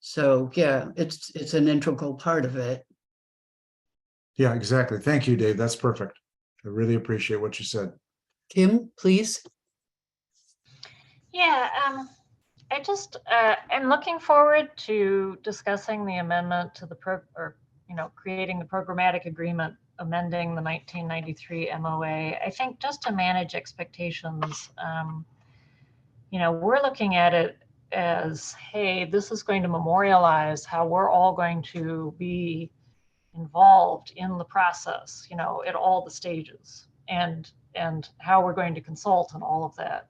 So yeah, it's an integral part of it. yeah, exactly. Thank you, Dave. That's perfect. I really appreciate what you said. Kim, please. Yeah, I just am looking forward to discussing the amendment to the creating the programmatic agreement, amending the 1993 MOA. I think just to manage expectations, we're looking at it as, hey, this is going to memorialize how we're all going to be involved in the process, at all the stages. And and how we're going to consult and all of that.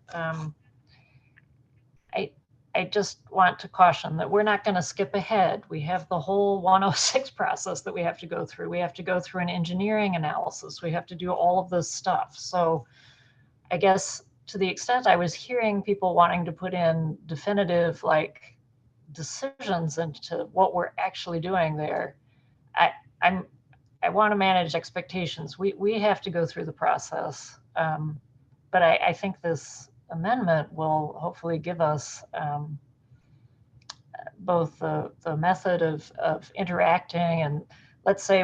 I just want to caution that we're not going to skip ahead. We have the whole 106 process that we have to go through. We have to go through an engineering analysis. We have to do all of this stuff. So I guess to the extent I was hearing people wanting to put in definitive like decisions into what we're actually doing there, I want to manage expectations. We have to go through the process. But I think this amendment will hopefully give us both the method of interacting, and let's say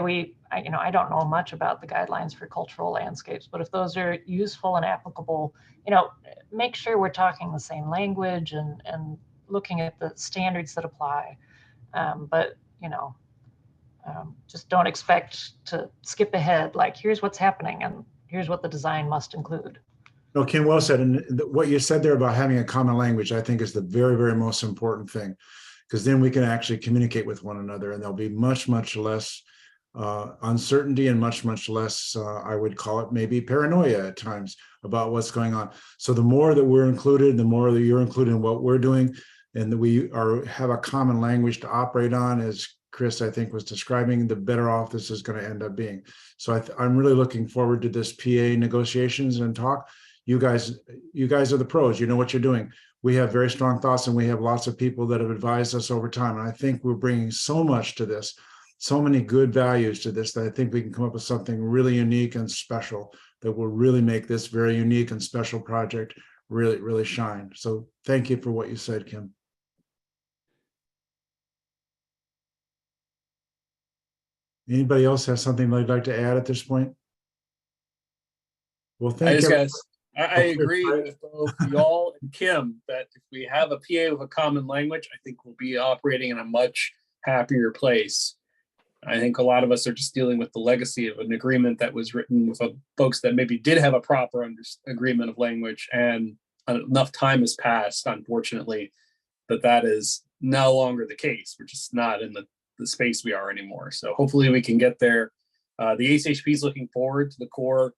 I don't know much about the guidelines for cultural landscapes, but if those are useful and applicable, make sure we're talking the same language and looking at the standards that apply. But just don't expect to skip ahead, like here's what's happening and here's what the design must include. No, Kim, well said. And what you said there about having a common language, I think is the very, very most important thing, because then we can actually communicate with one another, and there'll be much, much less uncertainty and much, much less, I would call it maybe paranoia at times about what's going on. So the more that we're included, the more that you're included in what we're doing, and that we have a common language to operate on, as Chris, I think, was describing, the better off this is going to end up being. So I'm really looking forward to this PA negotiations and talk. You guys are the pros. You know what you're doing. We have very strong thoughts, and we have lots of people that have advised us over time. And I think we're bringing so much to this, so many good values to this, that I think we can come up with something really unique and special that will really make this very unique and special project really, really shine. So thank you for what you said, Kim. Anybody else have something they'd like to add at this point? Well, thank you. I agree with both y'all and Kim that if we have a PA with a common language, I think we'll be operating in a much happier place. I think a lot of us are just dealing with the legacy of an agreement that was written with folks that maybe did have a proper agreement of language, and enough time has passed, unfortunately, that is no longer the case. We're just not in the space we are anymore. So hopefully we can get there. The ACHP is looking forward to the Corps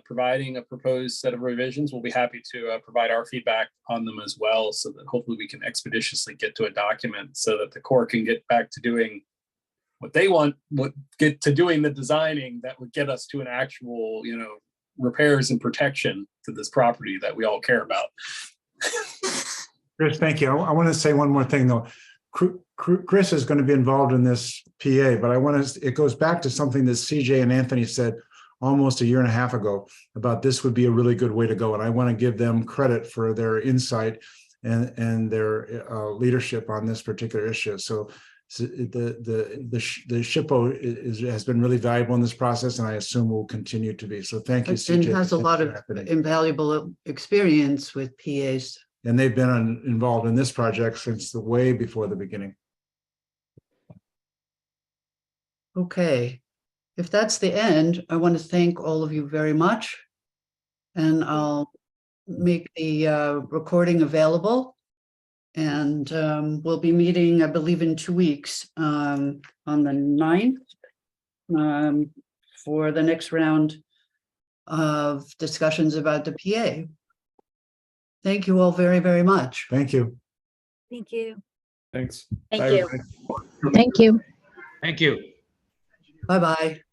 providing a proposed set of revisions. We'll be happy to provide our feedback on them as well, so that hopefully we can expeditiously get to a document so that the Corps can get back to doing what they want, get to doing the designing that would get us to an actual, repairs and protection to this property that we all care about. Chris, thank you. I want to say one more thing though. Chris is going to be involved in this PA, but it goes back to something that CJ and Anthony said almost a year and a half ago about this would be a really good way to go. And I want to give them credit for their insight and their leadership on this particular issue. So the SHPO has been really valuable in this process, and I assume will continue to be. So thank you, CJ. And has a lot of invaluable experience with PAs. And they've been involved in this project since way before the beginning. Okay. If that's the end, I want to thank all of you very much. And I'll make the recording available. And we'll be meeting, I believe, in 2 weeks on the 9th for the next round of discussions about the PA. Thank you all very, very much. Thank you. Thank you. Thanks. Thank Bye, you. everybody. Thank you. Thank you. Bye-bye.